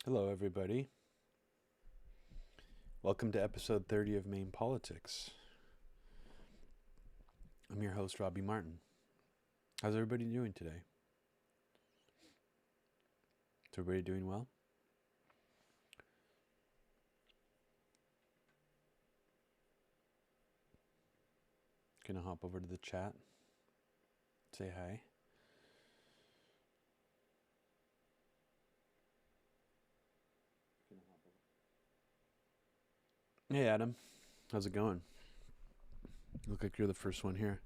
Hello, everybody. Welcome to episode 30 of MAME Politics. I'm your host, Robbie Martin. How's everybody doing today? Is everybody doing well? Gonna hop over to the chat, say hi. Hey, Adam. How's it going? Look like you're the first one here.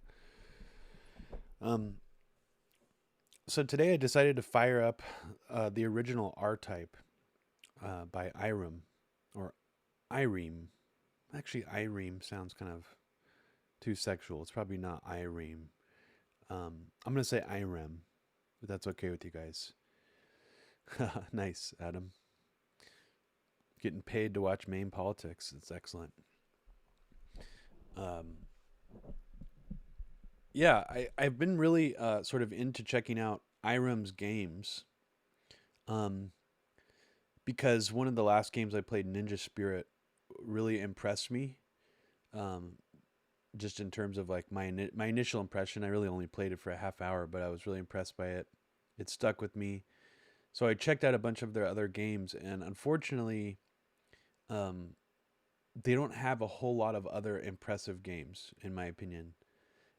So today I decided to fire up the original R-Type by Irem, or Irem. Actually, Irem sounds kind of too sexual. It's probably not Irem. I'm gonna say Irem, if that's okay with you guys. Nice, Adam. Getting paid to watch MAME Politics. It's excellent. Um, yeah, I've been really sort of into checking out Irem's games um, because one of the last games I played, Ninja Spirit, really impressed me. Um, just in terms of like my initial impression, I really only played it for a half hour, but I was really impressed by it. It stuck with me. So I checked out a bunch of their other games, and unfortunately, um, they don't have a whole lot of other impressive games, in my opinion.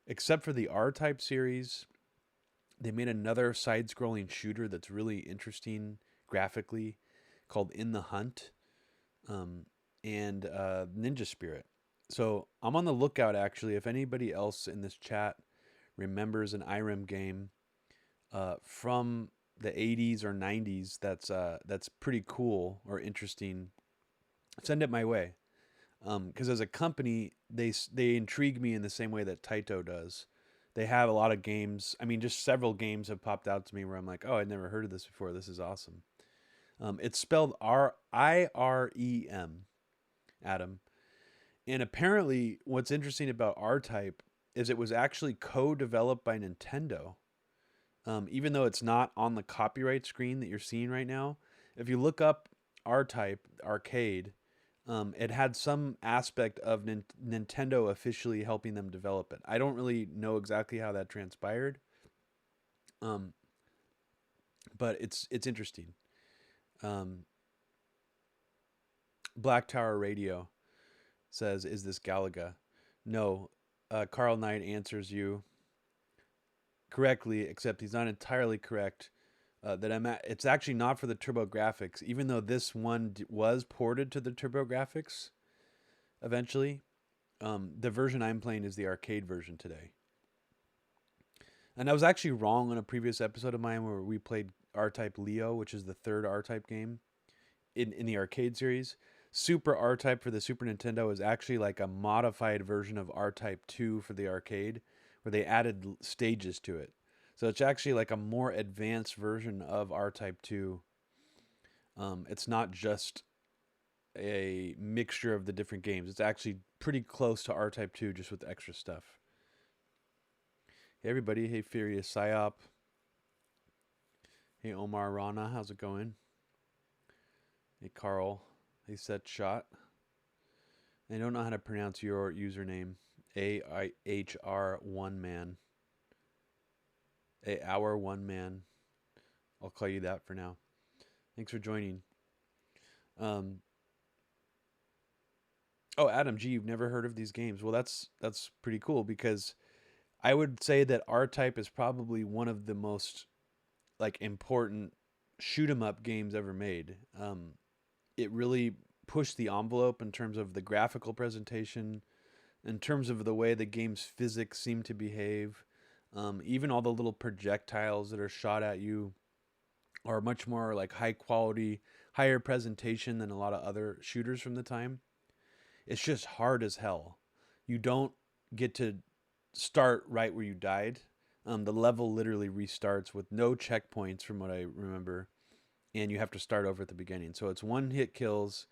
Except for the R Type series, they made another side scrolling shooter that's really interesting graphically called In the Hunt um, and Ninja Spirit. So I'm on the lookout actually. If anybody else in this chat remembers an IREM game from the 80s or 90s that's pretty cool or interesting, send it my way. Because as a company, they intrigue me in the same way that Taito does. They have a lot of games. I mean, just several games have popped out to me where I'm like, oh, I'd never heard of this before. This is awesome. It's spelled IREM, Adam. And apparently, what's interesting about R Type is it was actually co-developed by Nintendo. Even though it's not on the copyright screen that you're seeing right now, if you look up R Type Arcade, it had some aspect of Nintendo officially helping them develop it. I don't really know exactly how that transpired, um, but it's interesting. Um, Black Tower Radio says, "Is this Galaga?" No. Carl Knight answers you correctly, except he's not entirely correct. That it's actually not for the TurboGrafx, even though this one was ported to the TurboGrafx eventually. The version I'm playing is the arcade version today. And I was actually wrong on a previous episode of mine where we played R Type Leo, which is the third R Type game in the arcade series. Super R Type for the Super Nintendo is actually like a modified version of R Type 2 for the arcade, where they added stages to it. So it's actually like a more advanced version of R Type 2. It's not just a mixture of the different games, it's actually pretty close to R Type 2, just with extra stuff. Hey, everybody. Hey, Furious Psyop. Hey, Omar Rana. How's it going? Hey, Carl. Hey, Set Shot. I don't know how to pronounce your username. AHR One Man. Our One Man. I'll call you that for now. Thanks for joining. Um, oh, Adam G, you've never heard of these games? Well, that's pretty cool because I would say that R Type is probably one of the most like important shoot 'em up games ever made. It really pushed the envelope in terms of the graphical presentation, in terms of the way the game's physics seem to behave. Even all the little projectiles that are shot at you are much more like high quality, higher presentation than a lot of other shooters from the time. It's just hard as hell. You don't get to start right where you died. The level literally restarts with no checkpoints, from what I remember, and you have to start over at the beginning. So it's one hit kills.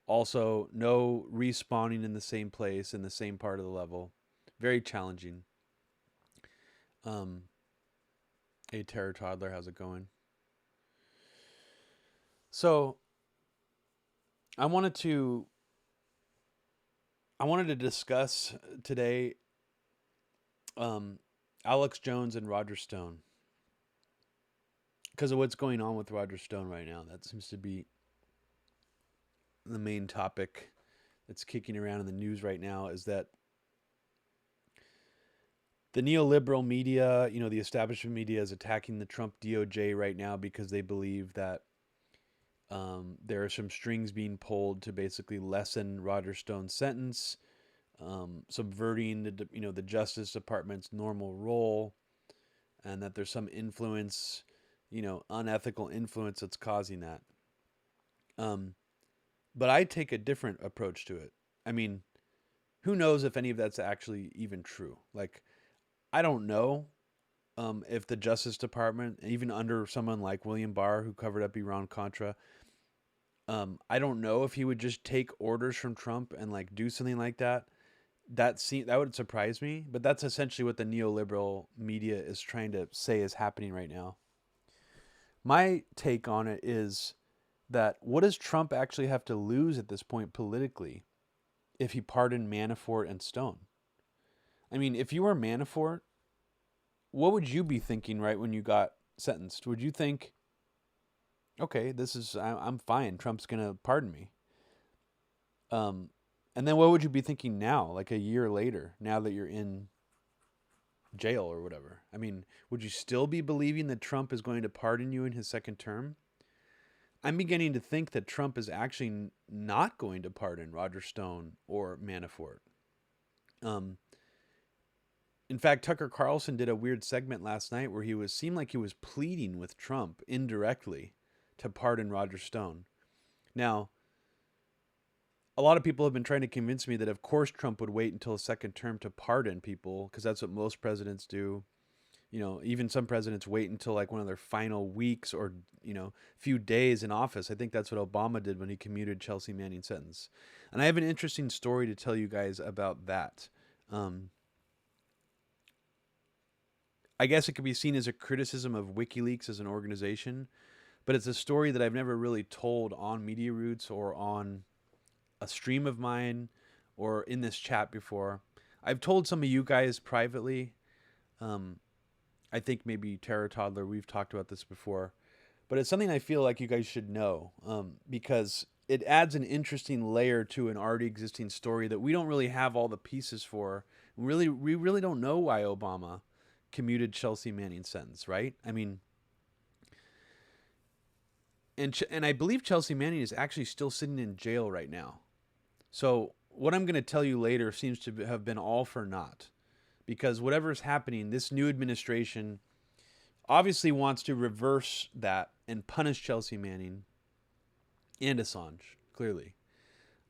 Also, no respawning in the same place in the same part of the level. Very challenging. Um, hey, Terror Toddler, how's it going? So I wanted to I wanted to discuss today um, Alex Jones and Roger Stone because of what's going on with Roger Stone right now. That seems to be the main topic that's kicking around in the news right now. Is that the neoliberal media, the establishment media, is attacking the Trump DOJ right now because they believe that there are some strings being pulled to basically lessen Roger Stone's sentence, subverting the Justice Department's normal role, and that there's some influence, unethical influence that's causing that. Um, but I take a different approach to it. I mean, who knows if any of that's actually even true? Like, I don't know if the Justice Department, even under someone like William Barr, who covered up Iran Contra, I don't know if he would just take orders from Trump and like do something like that. That would surprise me, but that's essentially what the neoliberal media is trying to say is happening right now. My take on it is that what does Trump actually have to lose at this point politically if he pardoned Manafort and Stone? I mean, if you were Manafort, what would you be thinking right when you got sentenced? Would you think, okay, I'm fine. Trump's gonna pardon me. Um, and then what would you be thinking now, like a year later, now that you're in jail or whatever? I mean, would you still be believing that Trump is going to pardon you in his second term? I'm beginning to think that Trump is actually not going to pardon Roger Stone or Manafort. Um, in fact, Tucker Carlson did a weird segment last night where seemed like he was pleading with Trump indirectly to pardon Roger Stone. Now, a lot of people have been trying to convince me that of course Trump would wait until a second term to pardon people because that's what most presidents do. Even some presidents wait until like one of their final weeks or, few days in office. I think that's what Obama did when he commuted Chelsea Manning's sentence. And I have an interesting story to tell you guys about that. I guess it could be seen as a criticism of WikiLeaks as an organization, but it's a story that I've never really told on Media Roots or on a stream of mine or in this chat before. I've told some of you guys privately. I think maybe Terror Toddler, we've talked about this before, but it's something I feel like you guys should know because it adds an interesting layer to an already existing story that we don't really have all the pieces for. We really don't know why Obama commuted Chelsea Manning's sentence, right? I mean, and I believe Chelsea Manning is actually still sitting in jail right now. So what I'm going to tell you later seems to have been all for naught, because whatever's happening, this new administration obviously wants to reverse that and punish Chelsea Manning and Assange, clearly.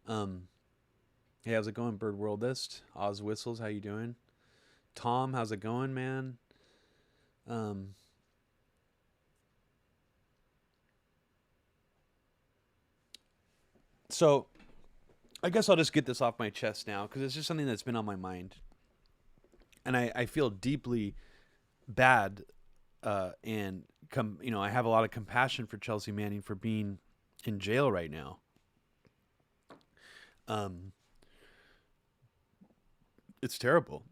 Hey, how's it going, Bird Worldist? Oz Whistles, how you doing? Tom, how's it going, man? So I guess I'll just get this off my chest now because it's just something that's been on my mind. And I feel deeply bad I have a lot of compassion for Chelsea Manning for being in jail right now. It's terrible.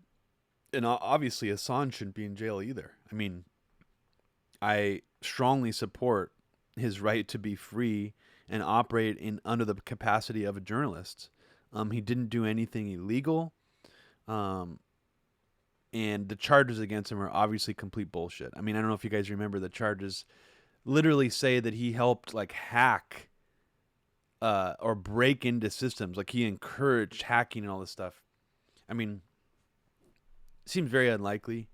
And obviously Assange shouldn't be in jail either. I mean, I strongly support his right to be free and operate under the capacity of a journalist. He didn't do anything illegal. And the charges against him are obviously complete bullshit. I mean, I don't know if you guys remember, the charges literally say that he helped like hack or break into systems. Like he encouraged hacking and all this stuff. I mean, it seems very unlikely.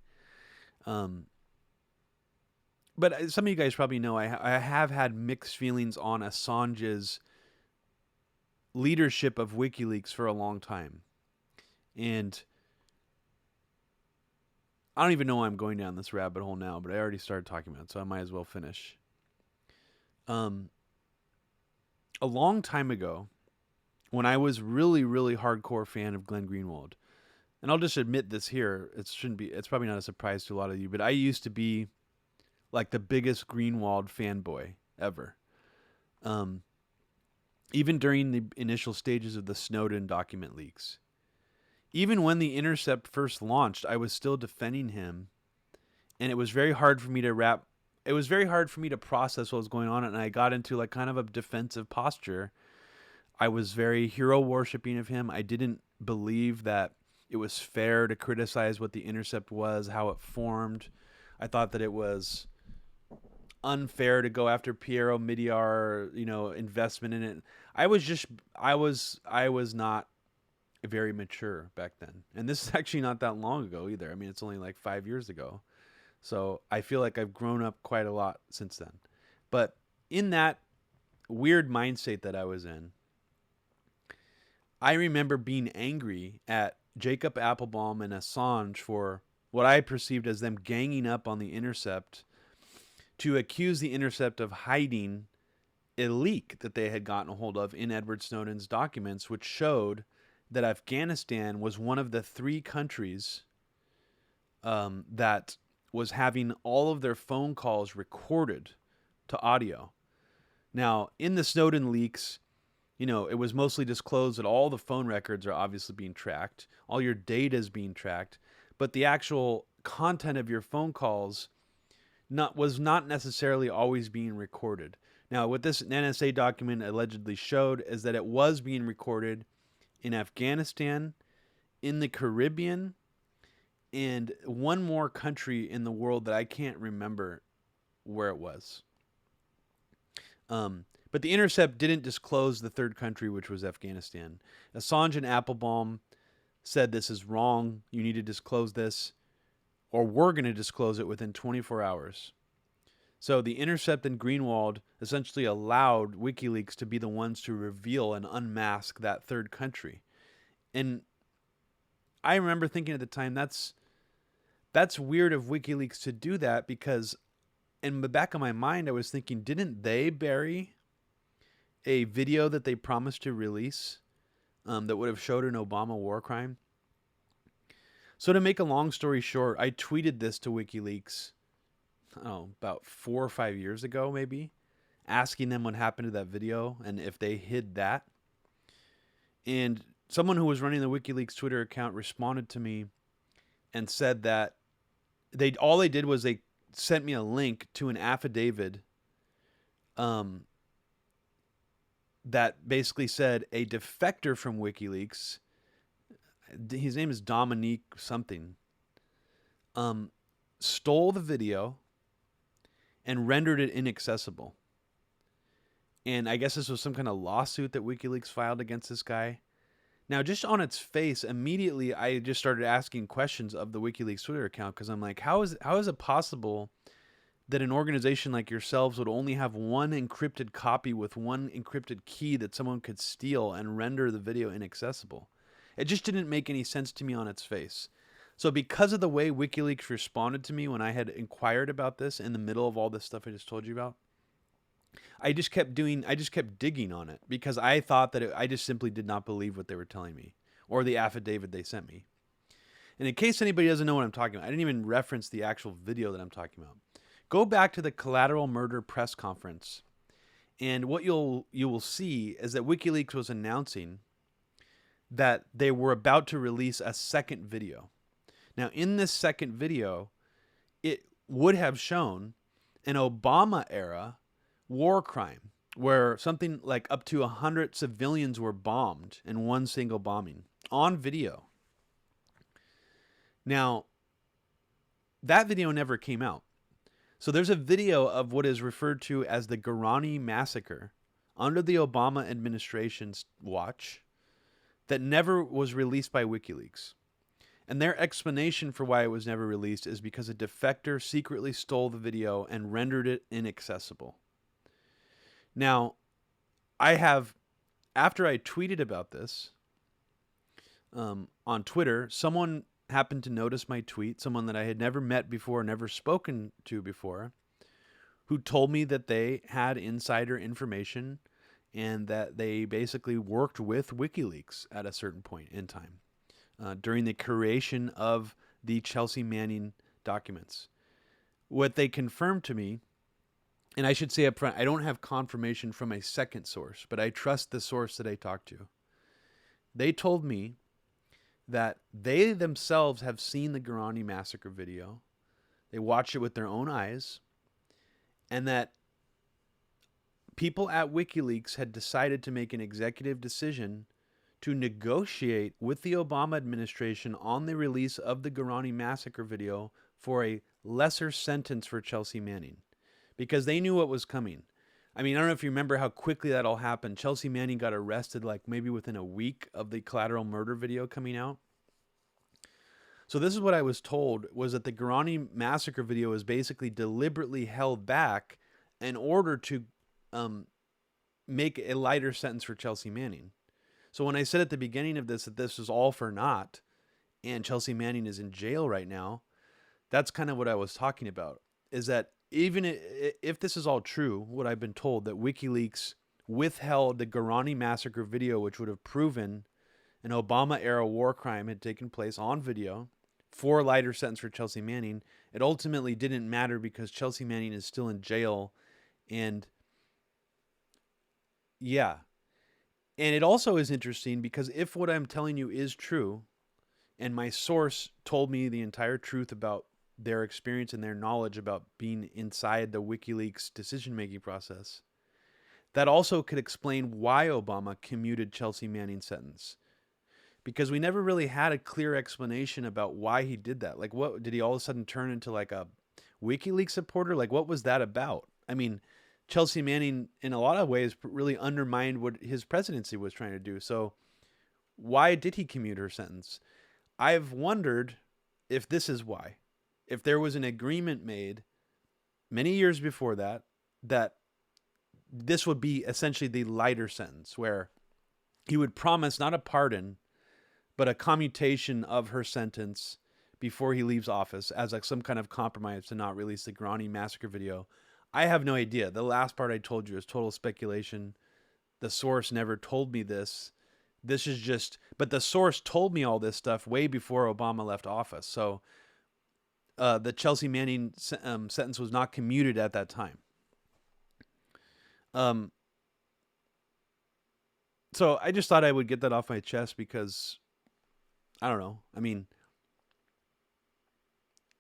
But some of you guys probably know I have had mixed feelings on Assange's leadership of WikiLeaks for a long time. And I don't even know why I'm going down this rabbit hole now, but I already started talking about it, so I might as well finish. A long time ago, when I was really, really hardcore fan of Glenn Greenwald, and I'll just admit this here, it's probably not a surprise to a lot of you, but I used to be like the biggest Greenwald fanboy ever. Um, even during the initial stages of the Snowden document leaks. Even when The Intercept first launched, I was still defending him, and it was very hard for me to process what was going on, and I got into like kind of a defensive posture. I was very hero worshipping of him. I didn't believe that it was fair to criticize what The Intercept was, how it formed. I thought that it was unfair to go after Piero Midyar, investment in it. I was not very mature back then. And this is actually not that long ago either. I mean, it's only like 5 years ago. So I feel like I've grown up quite a lot since then. But in that weird mindset that I was in, I remember being angry at Jacob Applebaum and Assange for what I perceived as them ganging up on The Intercept to accuse The Intercept of hiding a leak that they had gotten a hold of in Edward Snowden's documents, which showed that Afghanistan was one of the 3 countries that was having all of their phone calls recorded to audio. Now, in the Snowden leaks, it was mostly disclosed that all the phone records are obviously being tracked, all your data is being tracked, but the actual content of your phone calls was not necessarily always being recorded. Now, what this NSA document allegedly showed is that it was being recorded in Afghanistan, in the Caribbean, and one more country in the world that I can't remember where it was. But The Intercept didn't disclose the third country, which was Afghanistan. Assange and Applebaum said this is wrong. You need to disclose this, or we're going to disclose it within 24 hours. So The Intercept and Greenwald essentially allowed WikiLeaks to be the ones to reveal and unmask that third country. And I remember thinking at the time, that's weird of WikiLeaks to do that, because in the back of my mind, I was thinking, didn't they bury a video that they promised to release that would have showed an Obama war crime? So to make a long story short, I tweeted this to WikiLeaks, about 4 or 5 years ago, maybe, asking them what happened to that video and if they hid that. And someone who was running the WikiLeaks Twitter account responded to me and said that all they did was they sent me a link to an affidavit that basically said a defector from WikiLeaks, his name is Dominique something, stole the video and rendered it inaccessible. And I guess this was some kind of lawsuit that WikiLeaks filed against this guy. Now, just on its face, immediately I just started asking questions of the WikiLeaks Twitter account, because I'm like, how is it possible that an organization like yourselves would only have one encrypted copy with one encrypted key that someone could steal and render the video inaccessible? It just didn't make any sense to me on its face. So because of the way WikiLeaks responded to me when I had inquired about this in the middle of all this stuff I just told you about, I just kept digging on it, because I thought that I just simply did not believe what they were telling me or the affidavit they sent me. And in case anybody doesn't know what I'm talking about, I didn't even reference the actual video that I'm talking about. Go back to the Collateral Murder press conference, and what you will see is that WikiLeaks was announcing that they were about to release a second video. Now, in this second video, it would have shown an Obama-era war crime where something like up to 100 civilians were bombed in one single bombing on video. Now, that video never came out. So there's a video of what is referred to as the Garani massacre under the Obama administration's watch that never was released by WikiLeaks. And their explanation for why it was never released is because a defector secretly stole the video and rendered it inaccessible. Now, after I tweeted about this on Twitter, someone happened to notice my tweet, someone that I had never met before, never spoken to before, who told me that they had insider information and that they basically worked with WikiLeaks at a certain point in time during the creation of the Chelsea Manning documents. What they confirmed to me And I should say up front, I don't have confirmation from a second source, but I trust the source that I talked to. They told me that they themselves have seen the Garani massacre video. They watched it with their own eyes, and that people at WikiLeaks had decided to make an executive decision to negotiate with the Obama administration on the release of the Garani massacre video for a lesser sentence for Chelsea Manning, because they knew what was coming. I mean, I don't know if you remember how quickly that all happened. Chelsea Manning got arrested like maybe within a week of the collateral murder video coming out. So this is what I was told, was that the Garani massacre video is basically deliberately held back in order to make a lighter sentence for Chelsea Manning. So when I said at the beginning of this that this is all for naught and Chelsea Manning is in jail right now, that's kind of what I was talking about, is that even if this is all true, what I've been told, that WikiLeaks withheld the Garani massacre video, which would have proven an Obama-era war crime had taken place on video, for a lighter sentence for Chelsea Manning, it ultimately didn't matter because Chelsea Manning is still in jail. And yeah. And it also is interesting because if what I'm telling you is true, and my source told me the entire truth about their experience and their knowledge about being inside the WikiLeaks decision-making process, that also could explain why Obama commuted Chelsea Manning's sentence. Because we never really had a clear explanation about why he did that. Like, what did he all of a sudden turn into, like a WikiLeaks supporter? Like, what was that about? I mean, Chelsea Manning, in a lot of ways, really undermined what his presidency was trying to do. So, why did he commute her sentence? I've wondered if this is why. If there was an agreement made many years before that, that this would be essentially the lighter sentence, where he would promise not a pardon, but a commutation of her sentence before he leaves office as like some kind of compromise to not release the Garani massacre video. I have no idea. The last part I told you is total speculation. The source never told me this. This is just, but the source told me all this stuff way before Obama left office. So the Chelsea Manning sentence was not commuted at that time. So I just thought I would get that off my chest because, I don't know. I mean,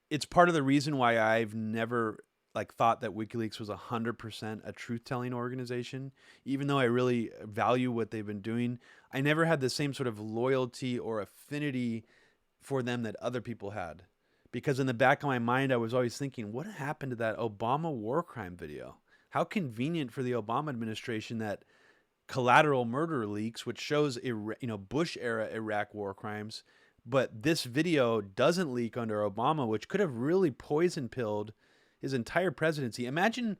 it's part of the reason why I've never thought that WikiLeaks was 100% a truth-telling organization. Even though I really value what they've been doing, I never had the same sort of loyalty or affinity for them that other people had. Because in the back of my mind, I was always thinking, what happened to that Obama war crime video? How convenient for the Obama administration that collateral murder leaks, which shows Bush-era Iraq war crimes, but this video doesn't leak under Obama, which could have really poison-pilled his entire presidency. Imagine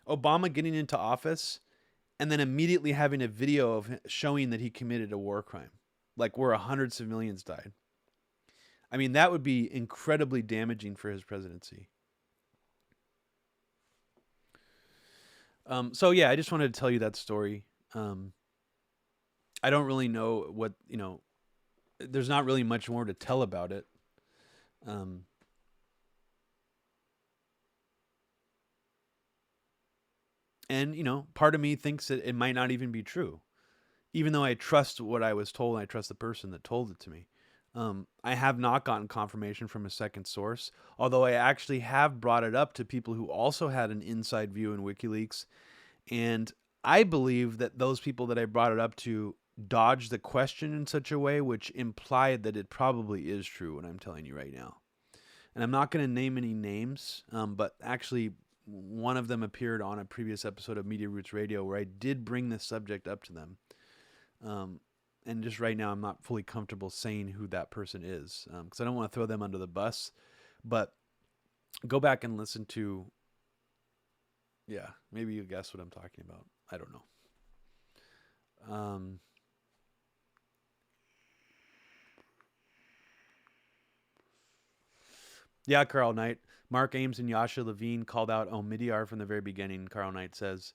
Obama getting into office and then immediately having a video of showing that he committed a war crime, like where 100 civilians died. I mean, that would be incredibly damaging for his presidency. So yeah, I just wanted to tell you that story. I don't really know what, there's not really much more to tell about it. And, part of me thinks that it might not even be true, even though I trust what I was told and I trust the person that told it to me. I have not gotten confirmation from a second source, although I actually have brought it up to people who also had an inside view in WikiLeaks. And I believe that those people that I brought it up to dodged the question in such a way which implied that it probably is true what I'm telling you right now. And I'm not going to name any names, but actually one of them appeared on a previous episode of Media Roots Radio where I did bring this subject up to them. And just right now, I'm not fully comfortable saying who that person is because I don't want to throw them under the bus. But go back and listen to, maybe you guess what I'm talking about. I don't know. Yeah, Carl Knight. Mark Ames and Yasha Levine called out Omidyar from the very beginning, Carl Knight says.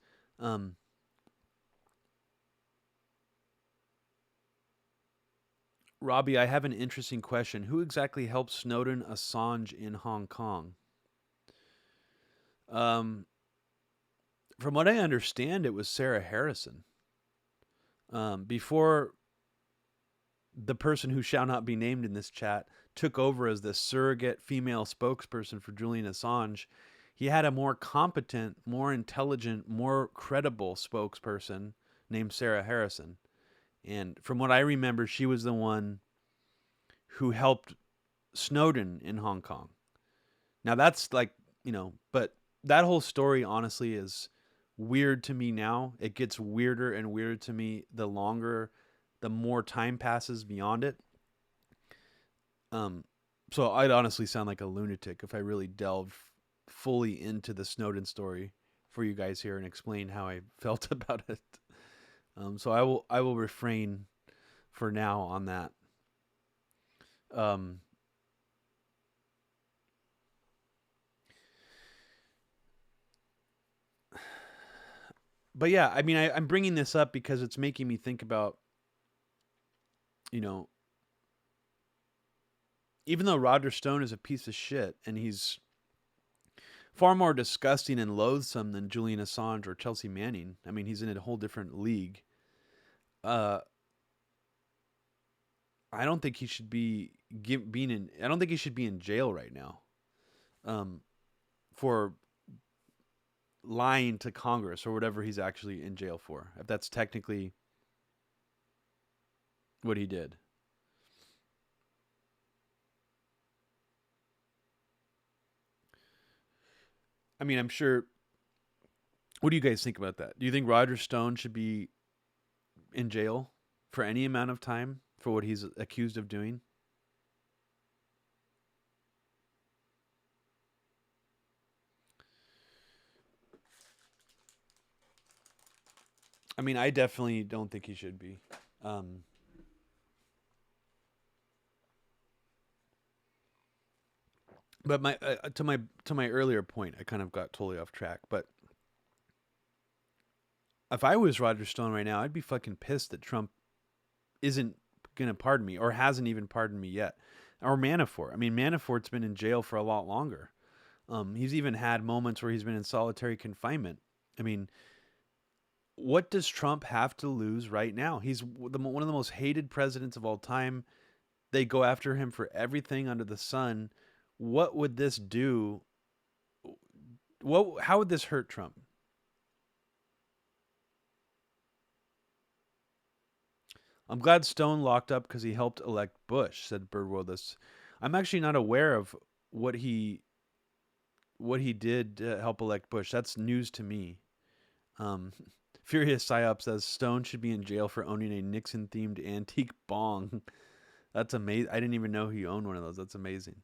Robbie, I have an interesting question. Who exactly helped Snowden Assange in Hong Kong? From what I understand, it was Sarah Harrison. Before the person who shall not be named in this chat took over as the surrogate female spokesperson for Julian Assange, he had a more competent, more intelligent, more credible spokesperson named Sarah Harrison. And from what I remember, she was the one who helped Snowden in Hong Kong. Now that's like, but that whole story honestly is weird to me now. It gets weirder and weirder to me the more time passes beyond it. Um, so I'd honestly sound like a lunatic if I really delved fully into the Snowden story for you guys here and explain how I felt about it. So I will refrain for now on that. Um, but yeah, I mean, I'm bringing this up because it's making me think about, you know, even though Roger Stone is a piece of shit and he's far more disgusting and loathsome than Julian Assange or Chelsea Manning. I mean, he's in a whole different league. Uh, I don't think he should be being in. I don't think he should be in jail right now, um, for lying to Congress or whatever he's actually in jail for. If that's technically what he did. I mean, I'm sure. What do you guys think about that? Do you think Roger Stone should be in jail for any amount of time for what he's accused of doing? I mean, I definitely don't think he should be. Um, but my to my earlier point, I kind of got totally off track. But if I was Roger Stone right now, I'd be fucking pissed that Trump isn't gonna pardon me or hasn't even pardoned me yet. Or Manafort. I mean, Manafort's been in jail for a lot longer. He's even had moments where he's been in solitary confinement. I mean, what does Trump have to lose right now? He's one of the most hated presidents of all time. They go after him for everything under the sun. What would this do? How would this hurt Trump? I'm glad Stone locked up because he helped elect Bush, said Birdwell. I'm actually not aware of what he what he did to help elect Bush. That's news to me. Um, Furious Psyop says Stone should be in jail for owning a Nixon themed antique bong. That's amazing. I didn't even know he owned one of those. That's amazing.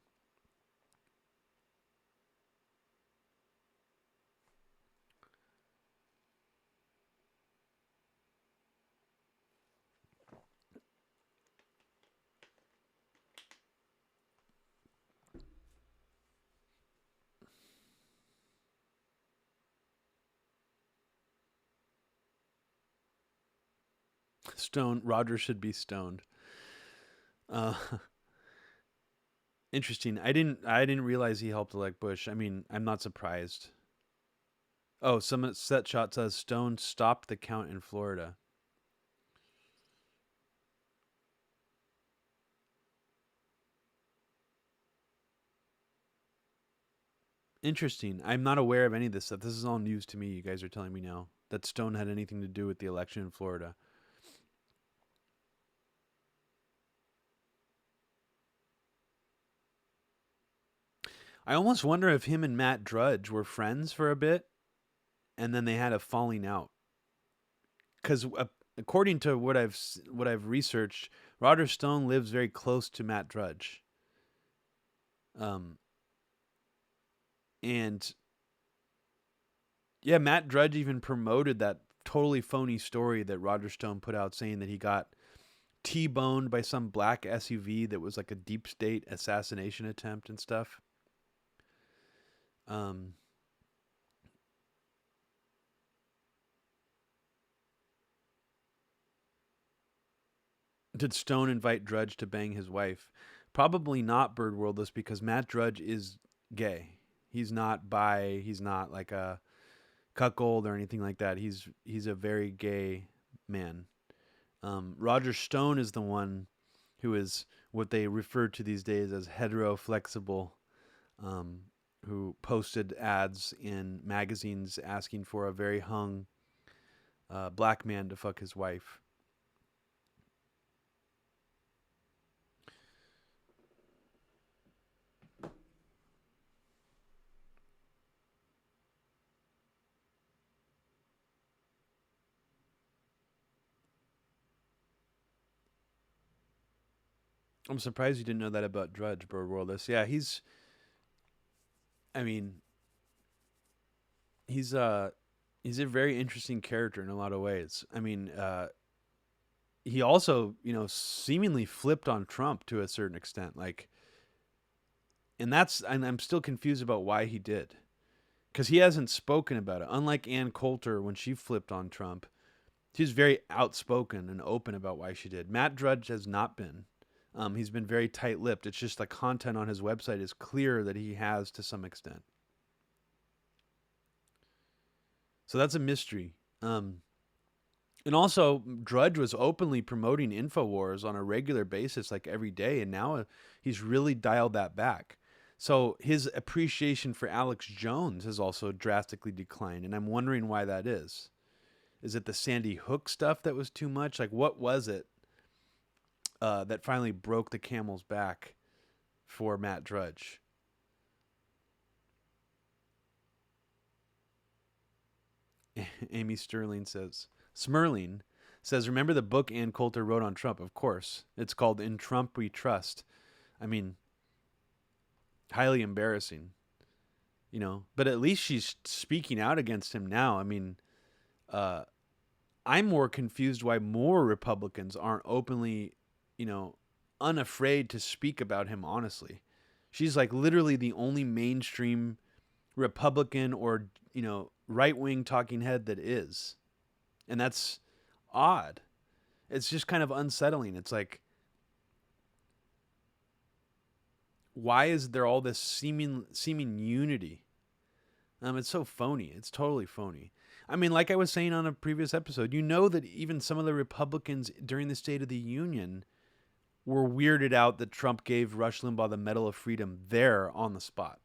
Roger should be stoned. Uh, Interesting. I didn't realize he helped elect Bush. I mean, I'm not surprised. Oh, some set shot says Stone stopped the count in Florida. Interesting. I'm not aware of any of this stuff. This is all news to me. You guys are telling me now that Stone had anything to do with the election in Florida. I almost wonder if him and Matt Drudge were friends for a bit and then they had a falling out. Because according to what I've researched, Roger Stone lives very close to Matt Drudge. Um, and yeah, Matt Drudge even promoted that totally phony story that Roger Stone put out saying that he got T-boned by some black SUV that was like a deep state assassination attempt and stuff. Um, did Stone invite Drudge to bang his wife? Probably not, Birdworldless, because Matt Drudge is gay. He's not bi. He's not like a cuckold or anything like that. He's a very gay man. Roger Stone is the one who is what they refer to these days as hetero-flexible, um, who posted ads in magazines asking for a very hung black man to fuck his wife. I'm surprised you didn't know that about Drudge, Bird Worldless. Yeah, I mean, he's a he's a very interesting character in a lot of ways. I mean, he also, seemingly flipped on Trump to a certain extent. Like, and I'm still confused about why he did, because he hasn't spoken about it. Unlike Ann Coulter when she flipped on Trump, she's very outspoken and open about why she did. Matt Drudge has not been. He's been very tight-lipped. It's just the content on his website is clear that he has to some extent. So that's a mystery. And also, Drudge was openly promoting InfoWars on a regular basis, like every day, and now he's really dialed that back. So his appreciation for Alex Jones has also drastically declined, and I'm wondering why that is. Is it the Sandy Hook stuff that was too much? Like, what was it that finally broke the camel's back for Matt Drudge? Amy Smerling says, remember the book Ann Coulter wrote on Trump? Of course. It's called In Trump We Trust. I mean, highly embarrassing, but at least she's speaking out against him now. I mean, I'm more confused why more Republicans aren't openly, unafraid to speak about him honestly. She's like literally the only mainstream Republican or, right-wing talking head that is. And that's odd. It's just kind of unsettling. It's like, why is there all this seeming unity? It's so phony. It's totally phony. I mean, like I was saying on a previous episode, that even some of the Republicans during the State of the Union were weirded out that Trump gave Rush Limbaugh the Medal of Freedom there on the spot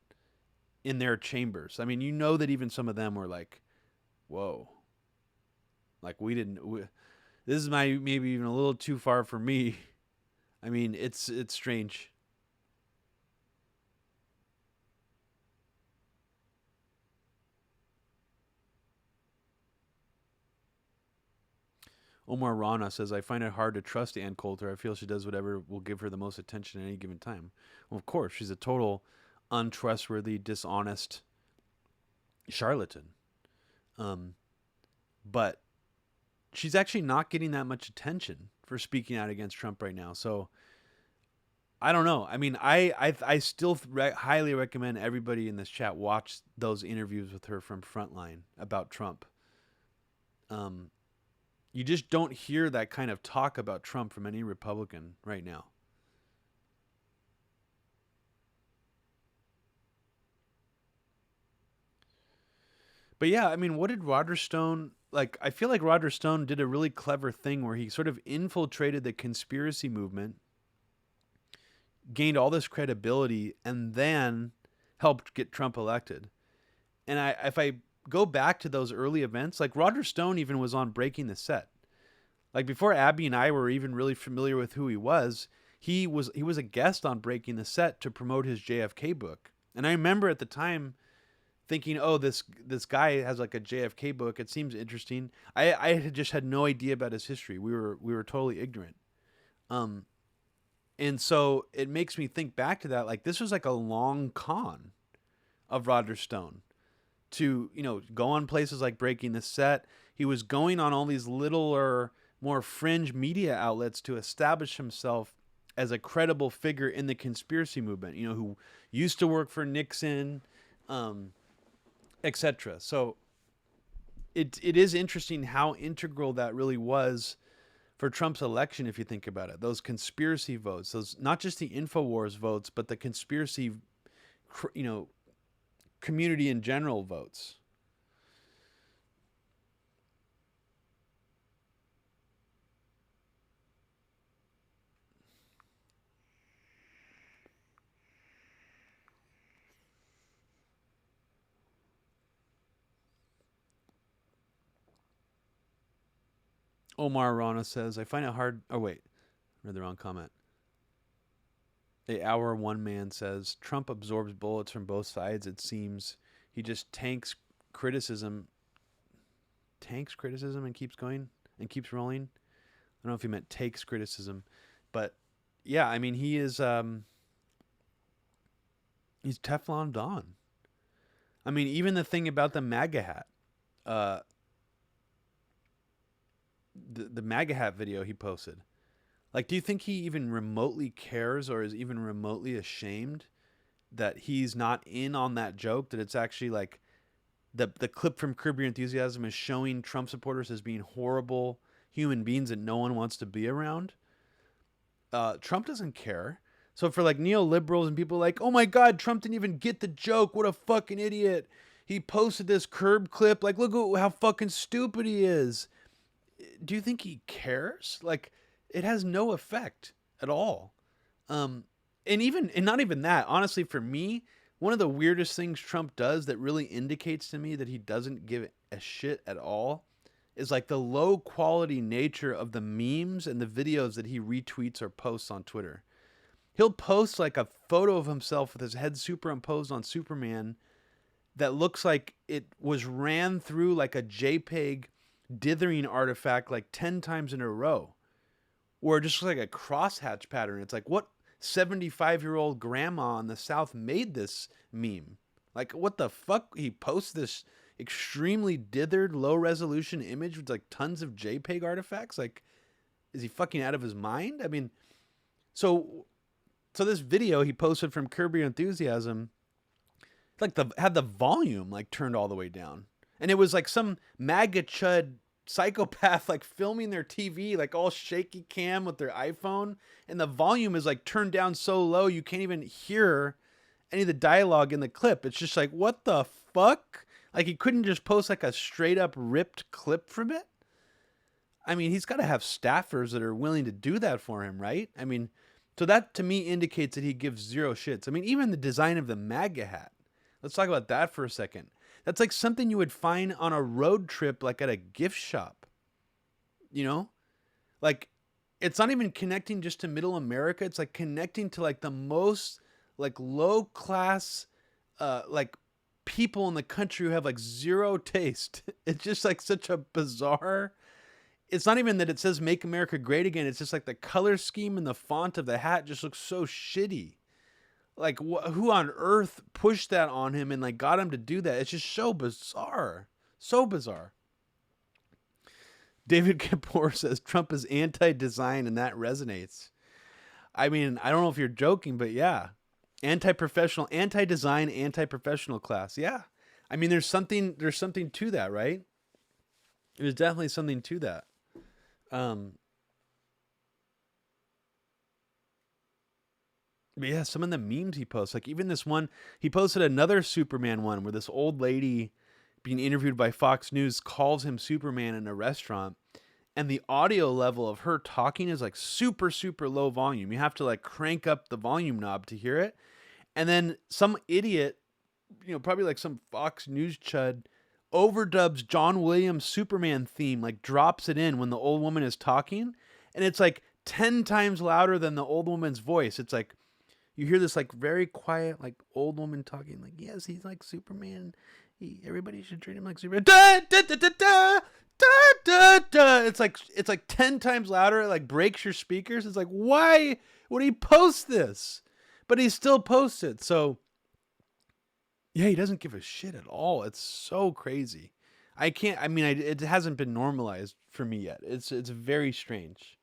in their chambers. I mean, that even some of them were like, whoa. Like, this is maybe even a little too far for me. I mean, it's strange. Omar Rana says, I find it hard to trust Ann Coulter. I feel she does whatever will give her the most attention at any given time. Well, of course, she's a total untrustworthy, dishonest charlatan. But she's actually not getting that much attention for speaking out against Trump right now. So I don't know. I mean, I still highly recommend everybody in this chat watch those interviews with her from Frontline about Trump. You just don't hear that kind of talk about Trump from any Republican right now. But yeah, I mean, what did Roger Stone like? I feel like Roger Stone did a really clever thing where he sort of infiltrated the conspiracy movement, gained all this credibility, and then helped get Trump elected. And if I go back to those early events, like Roger Stone even was on Breaking the Set. Like before Abby and I were even really familiar with who he was a guest on Breaking the Set to promote his JFK book. And I remember at the time thinking, oh, this guy has like a JFK book. It seems interesting. I had just had no idea about his history. We were totally ignorant. And so it makes me think back to that. Like this was like a long con of Roger Stone to, go on places like Breaking the Set. He was going on all these littler, more fringe media outlets to establish himself as a credible figure in the conspiracy movement, who used to work for Nixon, etc. So it is interesting how integral that really was for Trump's election, if you think about it. Those conspiracy votes, those not just the InfoWars votes, but the conspiracy, community in general votes. Omar Rana says, I find it hard. Oh, wait. I read the wrong comment. A Hour One Man says, Trump absorbs bullets from both sides. It seems he just criticism, tanks criticism and keeps going and keeps rolling. I don't know if he meant takes criticism, but yeah, I mean, he's Teflon Don. I mean, even the thing about the MAGA hat, the MAGA hat video he posted. Like, do you think he even remotely cares or is even remotely ashamed that he's not in on that joke? That it's actually like the clip from Curb Your Enthusiasm is showing Trump supporters as being horrible human beings that no one wants to be around. Trump doesn't care. So for like neoliberals and people like, oh my God, Trump didn't even get the joke. What a fucking idiot. He posted this Curb clip. Like, look at how fucking stupid he is. Do you think he cares? Like, it has no effect at all. And not even that. Honestly, for me, one of the weirdest things Trump does that really indicates to me that he doesn't give a shit at all is like the low quality nature of the memes and the videos that he retweets or posts on Twitter. He'll post like a photo of himself with his head superimposed on Superman that looks like it was ran through like a JPEG dithering artifact like 10 times in a row. Or just like a crosshatch pattern. It's like, what 75-year-old grandma in the South made this meme? Like, what the fuck? He posts this extremely dithered, low-resolution image with like tons of JPEG artifacts? Like, is he fucking out of his mind? I mean, so this video he posted from Curb Your Enthusiasm, like had the volume like turned all the way down. And it was like some MAGA chud psychopath like filming their TV like all shaky cam with their iPhone, and the volume is like turned down so low you can't even hear any of the dialogue in the clip. It's just like, what the fuck? Like, he couldn't just post like a straight up ripped clip from it. I mean, he's got to have staffers that are willing to do that for him, right? I mean, so that to me indicates that he gives zero shits. I mean, even the design of the MAGA hat. Let's talk about that for a second. That's like something you would find on a road trip, like at a gift shop. You know? Like, it's not even connecting just to middle America. It's like connecting to like the most like low class, like people in the country who have like zero taste. It's just like such a bizarre. It's not even that it says "Make America Great Again." It's just like the color scheme and the font of the hat just looks so shitty. Like, who on earth pushed that on him and like got him to do that? It's just so bizarre. So bizarre. David Kapoor says Trump is anti-design and that resonates. I mean, I don't know if you're joking, but yeah. Anti-professional, anti-design, anti-professional class. Yeah. I mean, there's something to that, right? There's definitely something to that. But yeah, some of the memes he posts, like even this one, he posted another Superman one where this old lady being interviewed by Fox News calls him Superman in a restaurant. And the audio level of her talking is like super, super low volume. You have to like crank up the volume knob to hear it. And then some idiot, probably like some Fox News chud, overdubs John Williams' Superman theme, like drops it in when the old woman is talking. And it's like 10 times louder than the old woman's voice. It's like, you hear this like very quiet, like old woman talking, like, yes, he's like Superman. Everybody should treat him like Superman. Da, da, da, da, da, da, da, da. It's like 10 times louder. It like breaks your speakers. It's like, why would he post this? But he still posts it. So yeah, he doesn't give a shit at all. It's so crazy. It hasn't been normalized for me yet. It's very strange.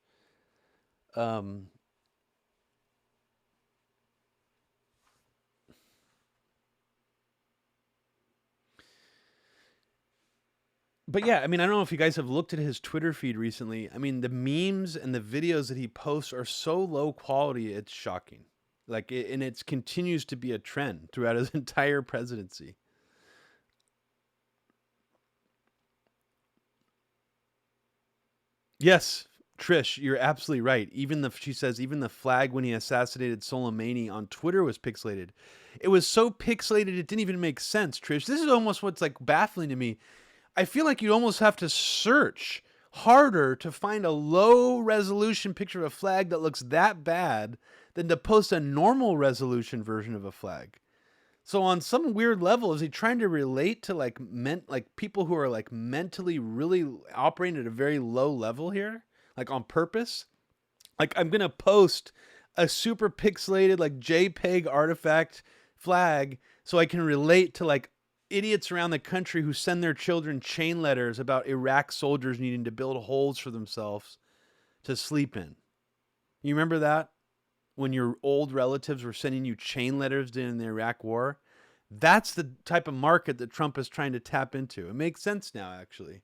But yeah, I mean, I don't know if you guys have looked at his Twitter feed recently. I mean, the memes and the videos that he posts are so low quality, it's shocking. And it continues to be a trend throughout his entire presidency. Yes, Trish, you're absolutely right. She says even the flag when he assassinated Soleimani on Twitter was pixelated. It was so pixelated it didn't even make sense, Trish. This is almost what's like baffling to me. I feel like you almost have to search harder to find a low resolution picture of a flag that looks that bad than to post a normal resolution version of a flag. So on some weird level, is he trying to relate to like people who are like mentally really operating at a very low level here, like on purpose? Like I'm gonna post a super pixelated like JPEG artifact flag so I can relate to like idiots around the country who send their children chain letters about Iraq soldiers needing to build holes for themselves to sleep in. You remember that? When your old relatives were sending you chain letters during the Iraq war? That's the type of market that Trump is trying to tap into. It makes sense now, actually.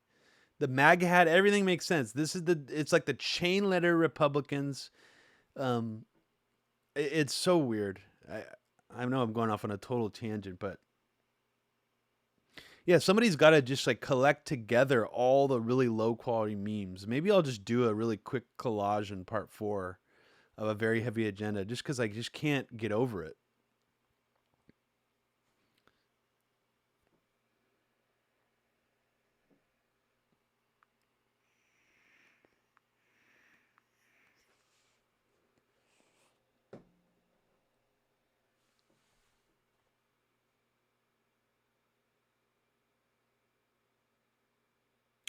The MAGA hat, everything makes sense. It's like the chain letter Republicans. Um, it's so weird. I know I'm going off on a total tangent, but yeah, somebody's got to just like collect together all the really low quality memes. Maybe I'll just do a really quick collage in part 4 of a very heavy agenda just because I just can't get over it.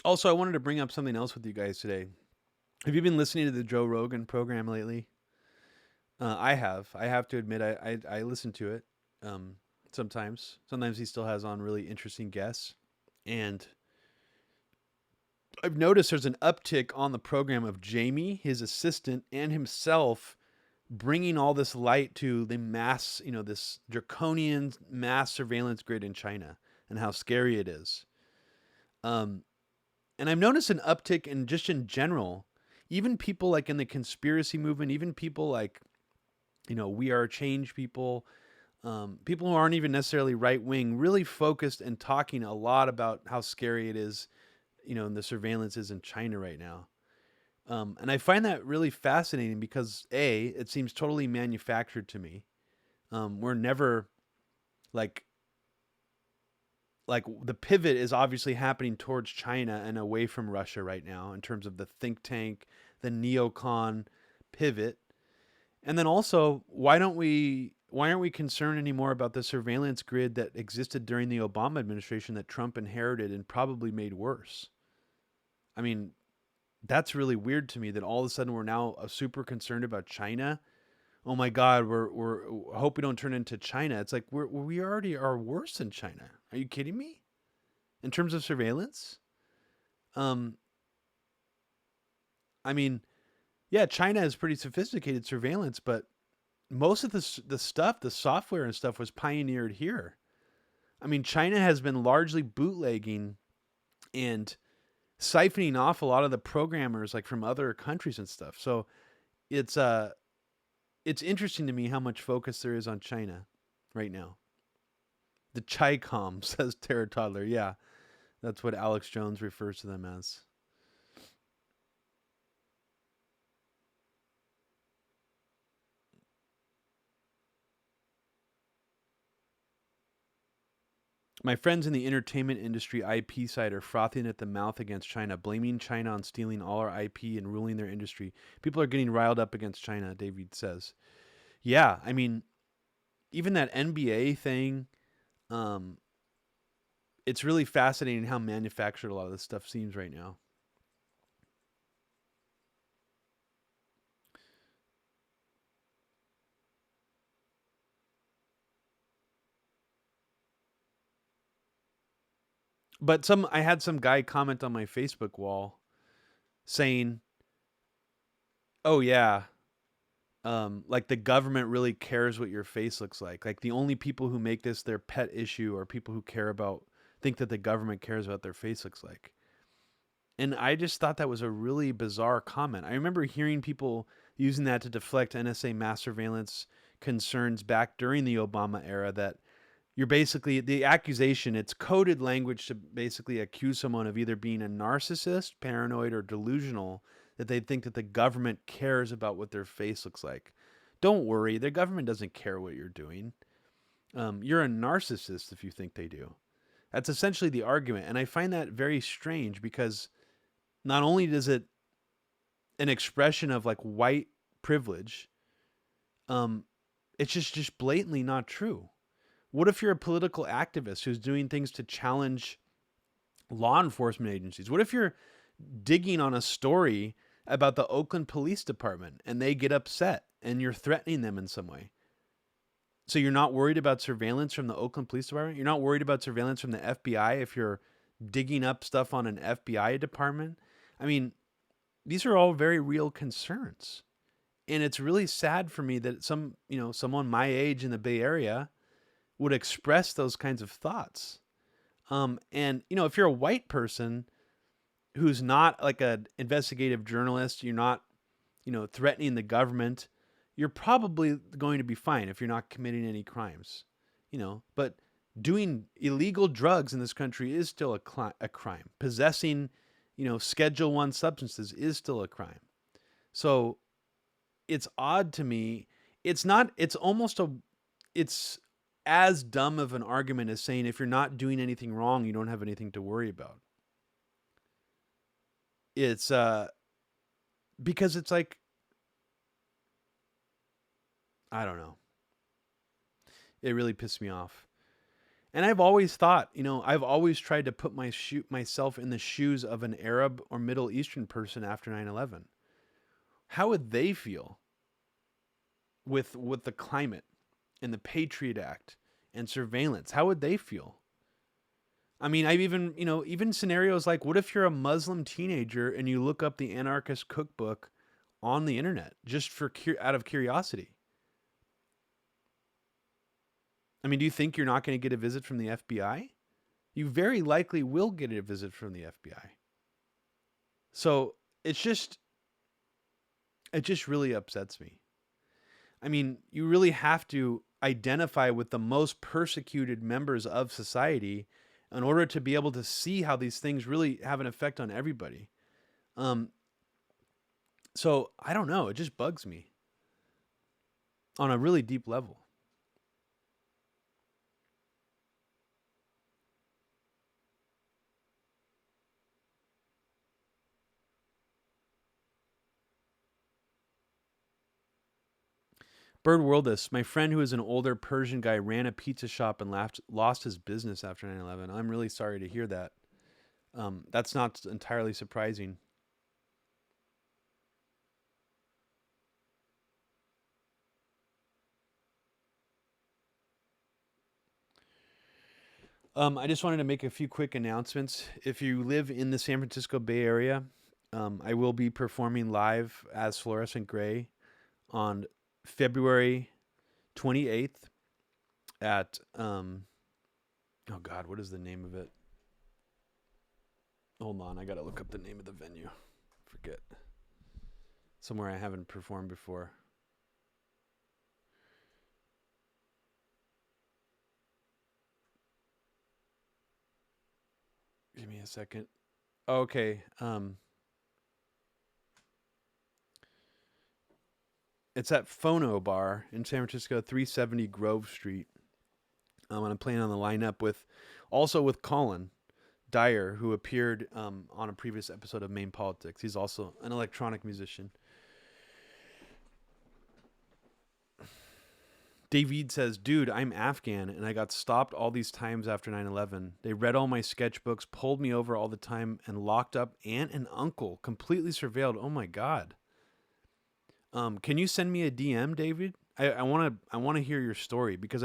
Also, I wanted to bring up something else with you guys today. Have you been listening to the Joe Rogan program lately? I have. I have to admit, I listen to it sometimes. Sometimes he still has on really interesting guests. And I've noticed there's an uptick on the program of Jamie, his assistant, and himself bringing all this light to the mass, this draconian mass surveillance grid in China and how scary it is. Um, and I've noticed an uptick in just in general, even people like in the conspiracy movement, even people like, we are change people, people who aren't even necessarily right wing, really focused and talking a lot about how scary it is, and the surveillance is in China right now. And I find that really fascinating because it seems totally manufactured to me. We're never like the pivot is obviously happening towards China and away from Russia right now in terms of the think tank, the neocon pivot. And then also, why aren't we concerned anymore about the surveillance grid that existed during the Obama administration that Trump inherited and probably made worse? I mean, that's really weird to me that all of a sudden we're now super concerned about China. Oh my God, I hope we don't turn into China. It's like we already are worse than China. Are you kidding me? In terms of surveillance, um, I mean, yeah, China has pretty sophisticated surveillance, but most of the stuff, the software and stuff, was pioneered here. I mean, China has been largely bootlegging and siphoning off a lot of the programmers like from other countries and stuff. So it's it's interesting to me how much focus there is on China right now. The Chi-Com, says Terra Toddler. Yeah, that's what Alex Jones refers to them as. My friends in the entertainment industry IP side are frothing at the mouth against China, blaming China on stealing all our IP and ruling their industry. People are getting riled up against China, David says. Yeah, I mean, even that NBA thing, um, it's really fascinating how manufactured a lot of this stuff seems right now. But I had some guy comment on my Facebook wall saying, "Oh yeah, like the government really cares what your face looks like. Like the only people who make this their pet issue are people who think that the government cares about their face looks like." And I just thought that was a really bizarre comment. I remember hearing people using that to deflect NSA mass surveillance concerns back during the Obama era that you're basically the accusation, it's coded language to basically accuse someone of either being a narcissist, paranoid, or delusional, that they think that the government cares about what their face looks like. Don't worry, the government doesn't care what you're doing. You're a narcissist if you think they do. That's essentially the argument. And I find that very strange because not only does it an expression of like white privilege, um, it's just blatantly not true. What if you're a political activist who's doing things to challenge law enforcement agencies? What if you're digging on a story about the Oakland Police Department and they get upset and you're threatening them in some way? So you're not worried about surveillance from the Oakland Police Department? You're not worried about surveillance from the FBI if you're digging up stuff on an FBI department? I mean, these are all very real concerns. And it's really sad for me that someone my age in the Bay Area would express those kinds of thoughts. And if you're a white person who's not like an investigative journalist, you're not, threatening the government, you're probably going to be fine if you're not committing any crimes, But doing illegal drugs in this country is still a crime. Possessing, Schedule 1 substances is still a crime. So it's odd to me. It's not. It's as dumb of an argument as saying if you're not doing anything wrong, you don't have anything to worry about. It's because it's like, I don't know. It really pissed me off. And I've always thought, I've always tried to put myself in the shoes of an Arab or Middle Eastern person after 9/11. How would they feel with the climate and the Patriot Act and surveillance? How would they feel? I mean, I've even scenarios like, what if you're a Muslim teenager and you look up the anarchist cookbook on the internet just out of curiosity? I mean, do you think you're not going to get a visit from the FBI? You very likely will get a visit from the FBI. So it just really upsets me. I mean, you really have to identify with the most persecuted members of society in order to be able to see how these things really have an effect on everybody. So I don't know. It just bugs me on a really deep level. Bird Worldus, my friend who is an older Persian guy, ran a pizza shop and lost his business after 9/11. I'm really sorry to hear that. That's not entirely surprising. I just wanted to make a few quick announcements. If you live in the San Francisco Bay Area, I will be performing live as Fluorescent Grey on February 28th at oh God, what is the name of it? Hold on, I gotta look up the name of the venue. Forget. Somewhere I haven't performed before. Give me a second. Okay. It's at Phono Bar in San Francisco, 370 Grove Street. And I'm playing on the lineup with Colin Dyer, who appeared on a previous episode of MAME Politics. He's also an electronic musician. David says, dude, I'm Afghan and I got stopped all these times after 9/11. They read all my sketchbooks, pulled me over all the time, and locked up aunt and uncle, completely surveilled. Oh my God. Can you send me a DM, David? I want to hear your story, because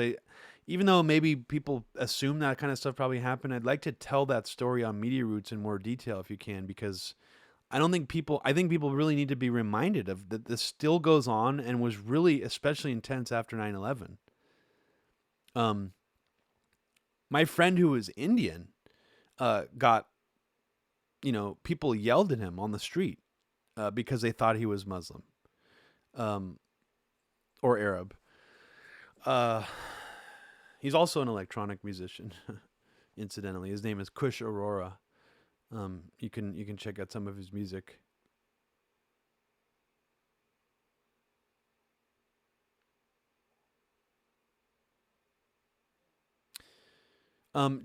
even though maybe people assume that kind of stuff probably happened, I'd like to tell that story on Media Roots in more detail if you can, because I think people really need to be reminded of that this still goes on and was really especially intense after 9/11. My friend who was Indian got, people yelled at him on the street because they thought he was Muslim or Arab. He's also an electronic musician, incidentally. His name is Kush Aurora. You can check out some of his music.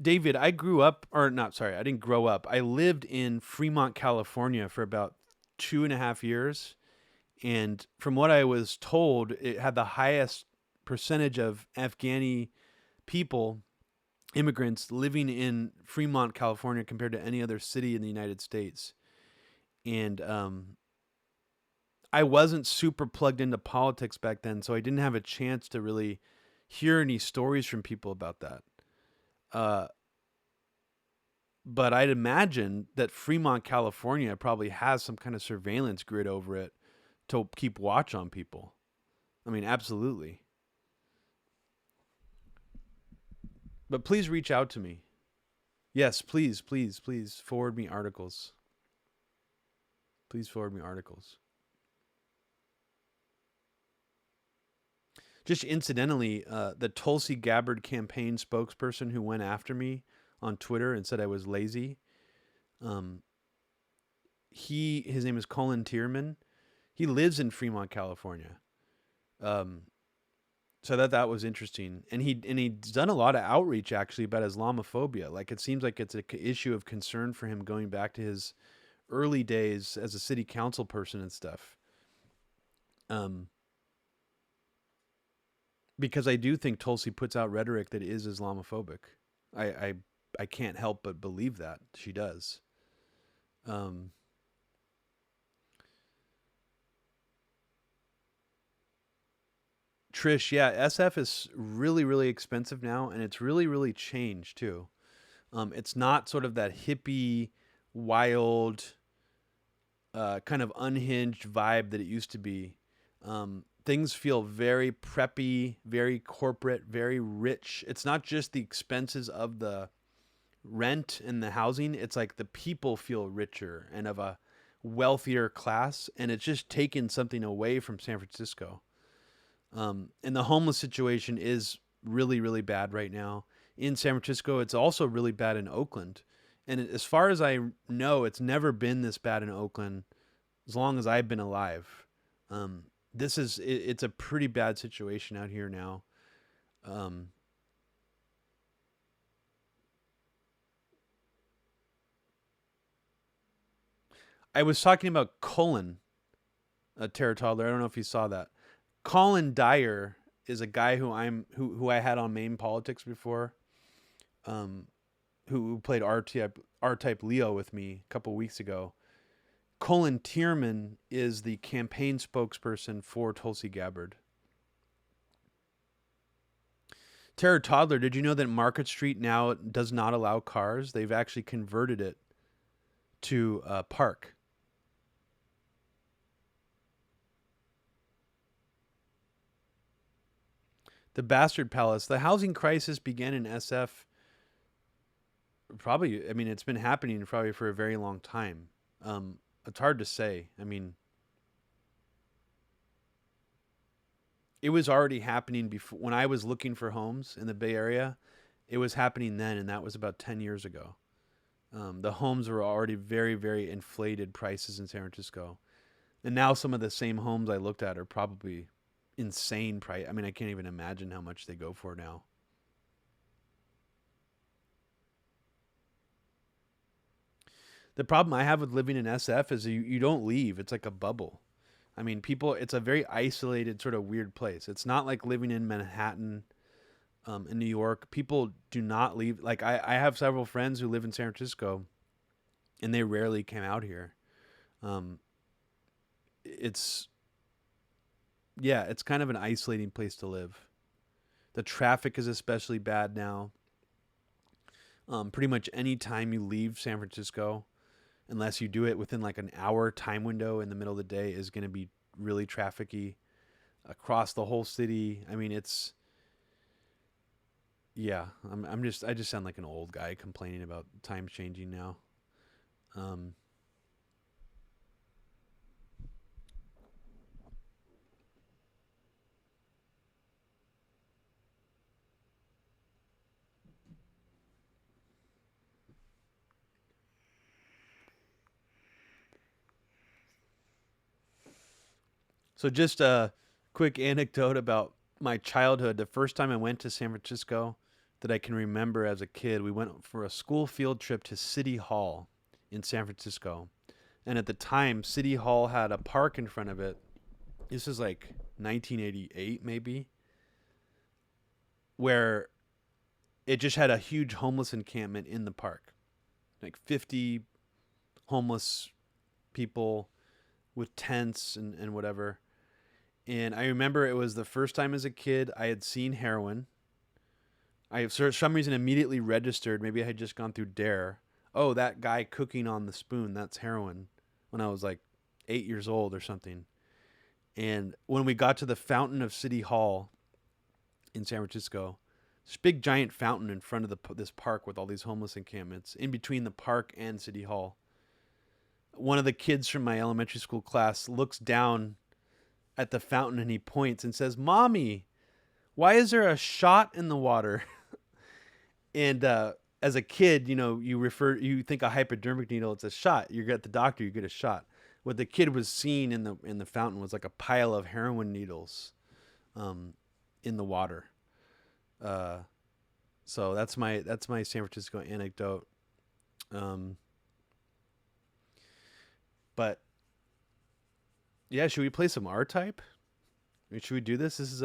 David, I grew up, or not, sorry, I didn't grow up. I lived in Fremont, California for about 2.5 years. And from what I was told, it had the highest percentage of Afghani people, immigrants, living in Fremont, California compared to any other city in the United States. And I wasn't super plugged into politics back then, so I didn't have a chance to really hear any stories from people about that. Uh, but I'd imagine that Fremont, California probably has some kind of surveillance grid over it to keep watch on people. I mean, absolutely. But please reach out to me. Yes, please, please, please forward me articles. Please forward me articles. Just incidentally, the Tulsi Gabbard campaign spokesperson who went after me on Twitter and said I was lazy, um, his name is Colin Tierman. He lives in Fremont, California. Um, so that was interesting, and he's done a lot of outreach actually about Islamophobia. Like it seems like it's an issue of concern for him going back to his early days as a city council person and stuff. Um, because I do think Tulsi puts out rhetoric that is Islamophobic. I I, I can't help but believe that she does. Um, Trish, yeah, SF is really really expensive now, and it's really really changed too. It's not sort of that hippie, wild, kind of unhinged vibe that it used to be. Things feel very preppy, very corporate, very rich. It's not just the expenses of the rent and the housing, it's like the people feel richer and of a wealthier class, and it's just taken something away from San Francisco. And the homeless situation is really, really bad right now in San Francisco. It's also really bad in Oakland. And as far as I know, it's never been this bad in Oakland as long as I've been alive. Um, it's a pretty bad situation out here now. Um, I was talking about Cullen, a terror toddler. I don't know if you saw that. Colin Dyer is a guy who I had on MAME politics before. Um, who played R type Leo with me a couple weeks ago. Colin Tierman is the campaign spokesperson for Tulsi Gabbard. Terror Toddler, did you know that Market Street now does not allow cars? They've actually converted it to a park. The Bastard Palace. The housing crisis began in SF probably, I mean, it's been happening probably for a very long time. It's hard to say. I mean, it was already happening before when I was looking for homes in the Bay Area. It was happening then, and that was about 10 years ago. The homes were already very, very inflated prices in San Francisco. And now some of the same homes I looked at are probably insane price. I mean, I can't even imagine how much they go for now. The problem I have with living in SF is you don't leave. It's like a bubble. I mean, people, it's a very isolated, sort of weird place. It's not like living in Manhattan, in New York. People do not leave. Like, I have several friends who live in San Francisco, and they rarely came out here. Um, it's, yeah, it's kind of an isolating place to live. The traffic is especially bad now. Pretty much any time you leave San Francisco, unless you do it within like an hour time window in the middle of the day, is going to be really trafficy across the whole city. I mean, it's yeah. I just sound like an old guy complaining about times changing now. Um, so just a quick anecdote about my childhood. The first time I went to San Francisco, that I can remember as a kid. We went for a school field trip to City Hall in San Francisco. And at the time, City Hall had a park in front of it. This is like 1988, maybe, where it just had a huge homeless encampment in the park. Like 50 homeless people with tents and whatever. And I remember it was the first time as a kid I had seen heroin. I, for some reason, immediately registered. Maybe I had just gone through DARE. Oh, that guy cooking on the spoon, that's heroin. When I was like 8 years old or something. And when we got to the fountain of City Hall in San Francisco, this big giant fountain in front of this park with all these homeless encampments, in between the park and City Hall, one of the kids from my elementary school class looks down at the fountain and he points and says, "Mommy, why is there a shot in the water?" And as a kid, you know, you think a hypodermic needle, it's a shot. You get the doctor, you get a shot. What the kid was seeing in the fountain was like a pile of heroin needles in the water. So that's my San Francisco anecdote. But yeah, should we play some R-Type? Should we do this?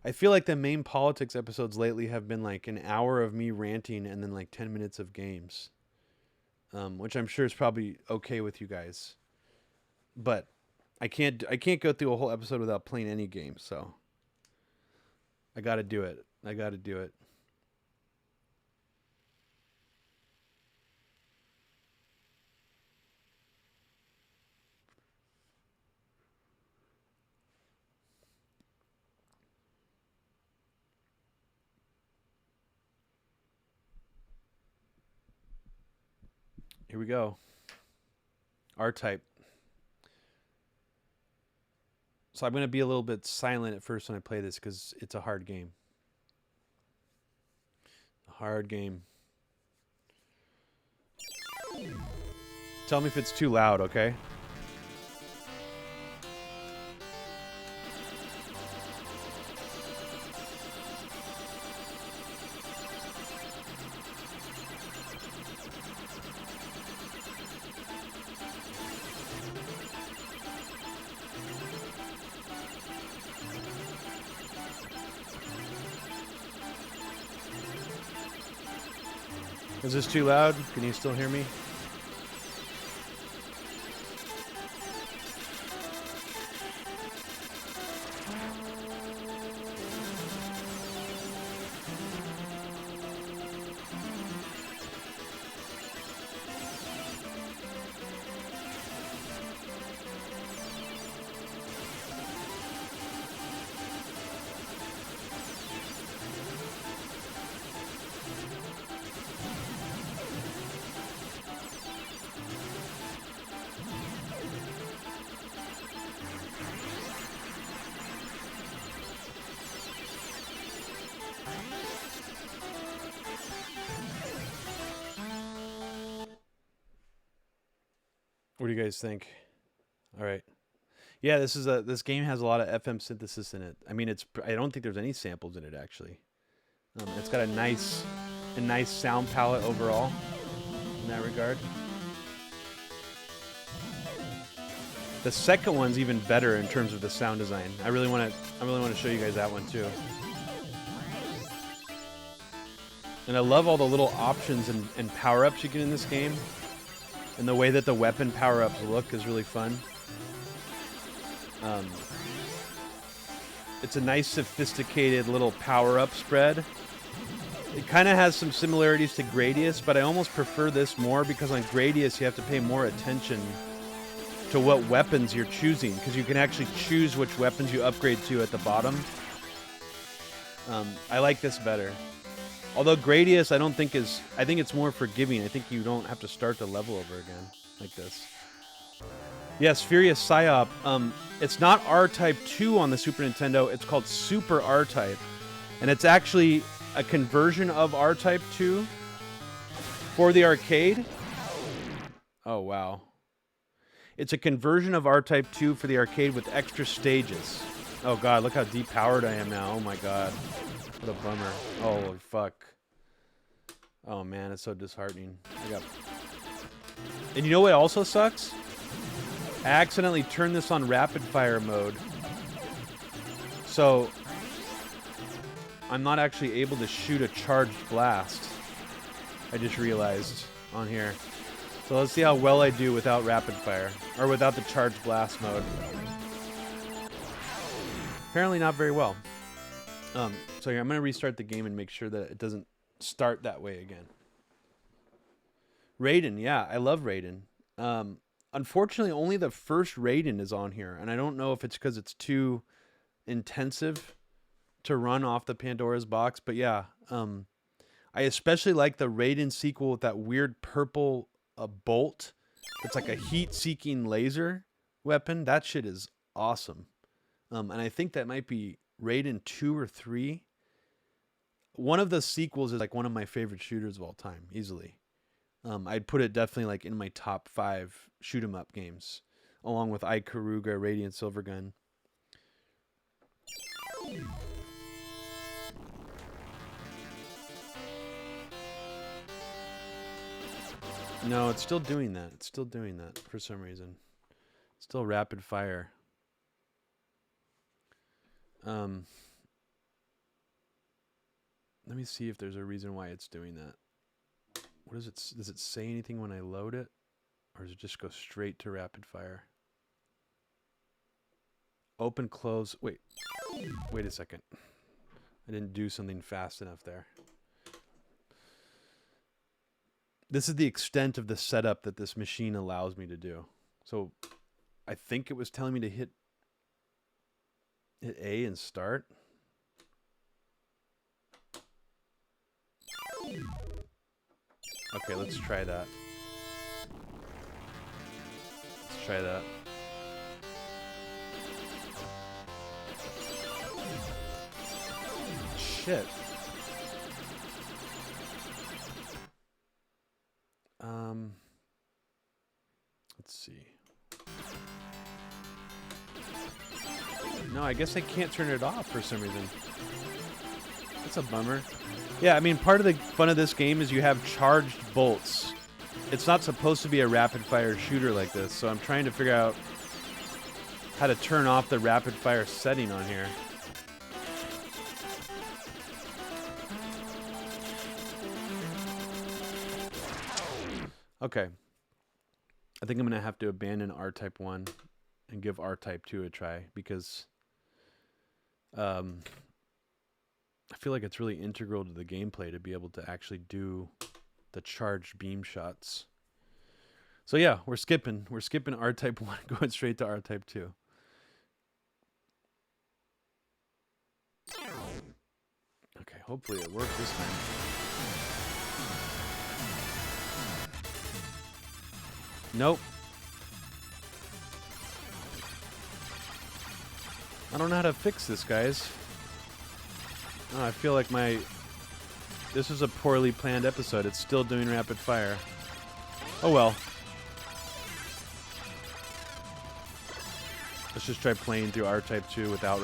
I feel like the main politics episodes lately have been like an hour of me ranting and then like 10 minutes of games. Which I'm sure is probably okay with you guys. But I can't go through a whole episode without playing any games, so I got to do it. Here we go. R-Type. So I'm going to be a little bit silent at first when I play this because it's a hard game. Tell me if it's too loud, okay? Is this too loud? Can you still hear me? What do you guys think? All right. Yeah, this game has a lot of FM synthesis in it. I mean, I don't think there's any samples in it actually. It's got a nice sound palette overall in that regard. The second one's even better in terms of the sound design. I really want to show you guys that one too. And I love all the little options and power-ups you get in this game. And the way that the weapon power-ups look is really fun. It's a nice, sophisticated little power-up spread. It kind of has some similarities to Gradius, but I almost prefer this more because on Gradius you have to pay more attention to what weapons you're choosing, because you can actually choose which weapons you upgrade to at the bottom. I like this better. Although Gradius, I think it's more forgiving. I think you don't have to start the level over again like this. Yes, Furious Psyop. It's not R-Type 2 on the Super Nintendo. It's called Super R-Type. And it's actually a conversion of R-Type 2 for the arcade. Oh, wow. It's a conversion of R-Type 2 for the arcade with extra stages. Oh, God, look how depowered I am now. Oh, my God. What a bummer. Oh, fuck. Oh man, it's so disheartening. And you know what also sucks? I accidentally turned this on rapid fire mode. So I'm not actually able to shoot a charged blast. I just realized on here. So let's see how well I do without rapid fire. Or without the charged blast mode. Apparently not very well. So here, I'm going to restart the game and make sure that it doesn't start that way again. Raiden, yeah, I love Raiden. Unfortunately, only the first Raiden is on here. And I don't know if it's because it's too intensive to run off the Pandora's box. But yeah, I especially like the Raiden sequel with that weird purple bolt. It's like a heat-seeking laser weapon. That shit is awesome. And I think that might be Raiden 2 or 3. One of the sequels is like one of my favorite shooters of all time, easily. I'd put it definitely like in my top 5 shoot 'em up games, along with Ikaruga, Radiant Silvergun. No, it's still doing that. It's still doing that for some reason. It's still rapid fire. Let me see if there's a reason why it's doing that. What is it? Does it say anything when I load it? Or does it just go straight to rapid fire? Open, close. Wait a second. I didn't do something fast enough there. This is the extent of the setup that this machine allows me to do. So I think it was telling me to hit A and start. Okay, let's try that. Let's try that. Shit. Let's see. No, I guess I can't turn it off for some reason. That's a bummer. Yeah, I mean, part of the fun of this game is you have charged bolts. It's not supposed to be a rapid-fire shooter like this, so I'm trying to figure out how to turn off the rapid-fire setting on here. Okay. I think I'm going to have to abandon R-Type 1 and give R-Type 2 a try, because I feel like it's really integral to the gameplay to be able to actually do the charged beam shots. So yeah, we're skipping R-Type 1, going straight to R-Type 2. Okay, hopefully it worked this time. Nope. I don't know how to fix this, guys. Oh, I feel like this is a poorly planned episode. It's still doing rapid fire. Oh well. Let's just try playing through R-Type 2 without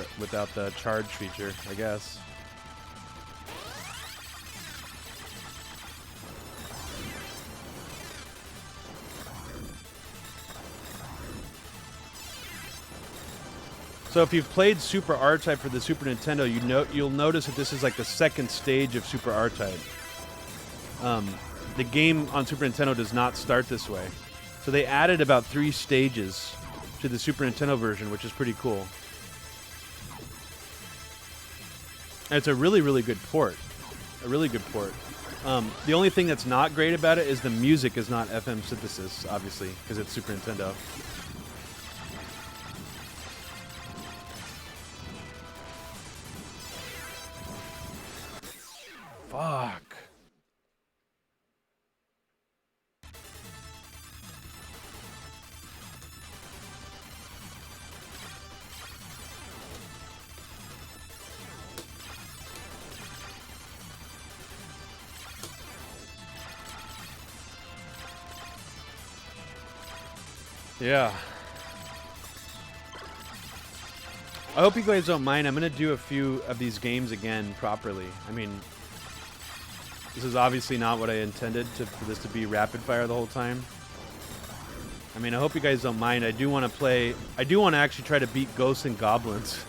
the charge feature, I guess. So if you've played Super R-Type for the Super Nintendo, you'll notice that this is like the second stage of Super R-Type. The game on Super Nintendo does not start this way. So they added about 3 stages to the Super Nintendo version, which is pretty cool. And it's a really, really good port. A really good port. The only thing that's not great about it is the music is not FM synthesis, obviously, because it's Super Nintendo. Fuck. Yeah. I hope you guys don't mind. I'm going to do a few of these games again properly. I mean, This is obviously not what I intended for this to be rapid fire the whole time. I mean, I hope you guys don't mind. I do want to actually try to beat Ghosts and Goblins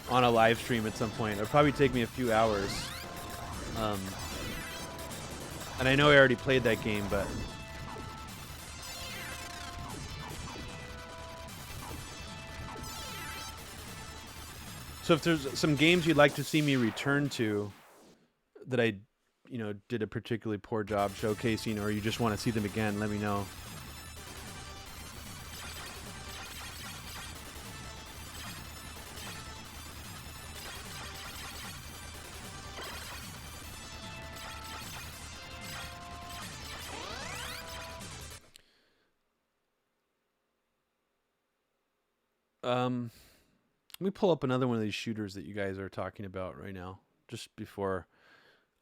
on a live stream at some point. It'll probably take me a few hours. And I know I already played that game, but... So if there's some games you'd like to see me return to that I, did a particularly poor job showcasing, or you just want to see them again, let me know. Let me pull up another one of these shooters that you guys are talking about right now, just before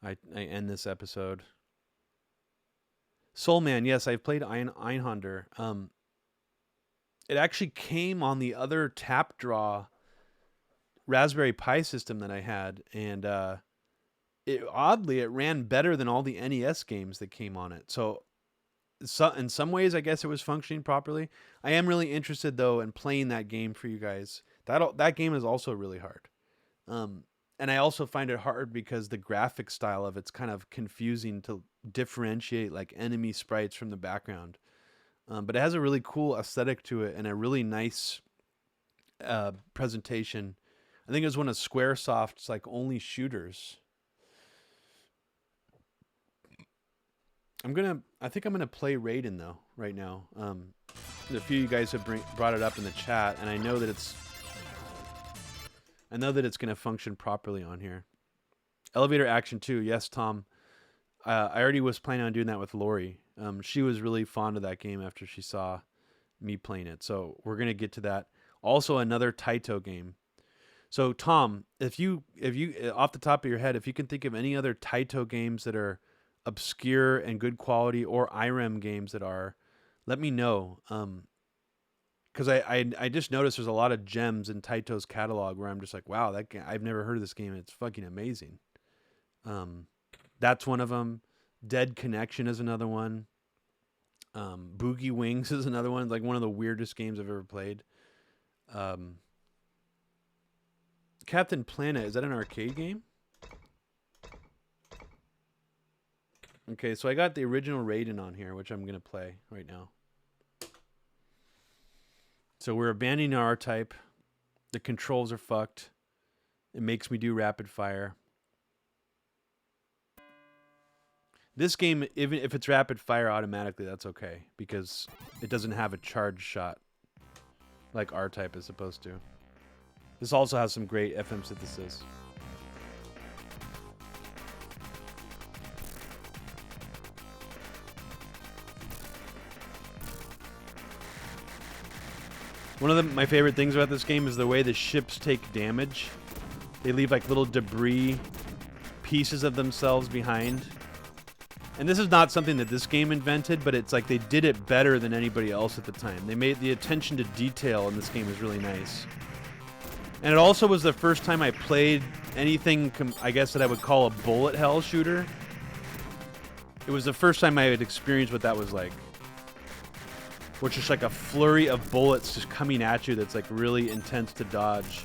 I end this episode. Soulman, yes, I've played Einhander. It actually came on the other tap draw Raspberry Pi system that I had, and oddly, it ran better than all the NES games that came on it. So in some ways, I guess it was functioning properly. I am really interested, though, in playing that game for you guys. That game is also really hard. And I also find it hard because the graphic style of it's kind of confusing to differentiate like enemy sprites from the background. But it has a really cool aesthetic to it and a really nice presentation. I think it was one of Squaresoft's like only shooters. I think I'm gonna play Raiden though right now. A few of you guys have brought it up in the chat, and I know that it's gonna function properly on here. Elevator Action 2, yes, Tom. I already was planning on doing that with Lori. She was really fond of that game after she saw me playing it, so we're gonna get to that. Also, another Taito game. So, Tom, if you off the top of your head, if you can think of any other Taito games that are obscure and good quality, or IREM games that are, let me know. Because I just noticed there's a lot of gems in Taito's catalog where I'm just like, wow, that game, I've never heard of this game. It's fucking amazing. That's one of them. Dead Connection is another one. Boogie Wings is another one. It's like one of the weirdest games I've ever played. Captain Planet, is that an arcade game? Okay, so I got the original Raiden on here, which I'm going to play right now. So we're abandoning our type. The controls are fucked. It makes me do rapid fire. This game, even if it's rapid fire automatically, that's okay, because it doesn't have a charge shot like R-Type is supposed to. This also has some great FM synthesis. One of my favorite things about this game is the way the ships take damage. They leave like little debris pieces of themselves behind. And this is not something that this game invented, but it's like they did it better than anybody else at the time. They made the attention to detail in this game is really nice. And it also was the first time I played anything, I guess, that I would call a bullet hell shooter. It was the first time I had experienced what that was like. Which is like a flurry of bullets just coming at you that's like really intense to dodge.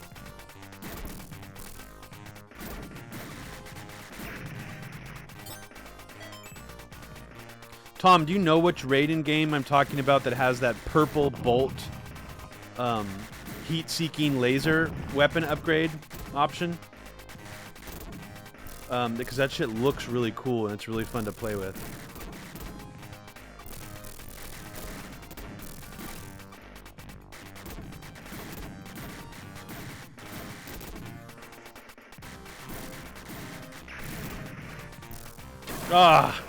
Tom, do you know which Raiden game I'm talking about that has that purple bolt heat-seeking laser weapon upgrade option? Because that shit looks really cool and it's really fun to play with. Ah!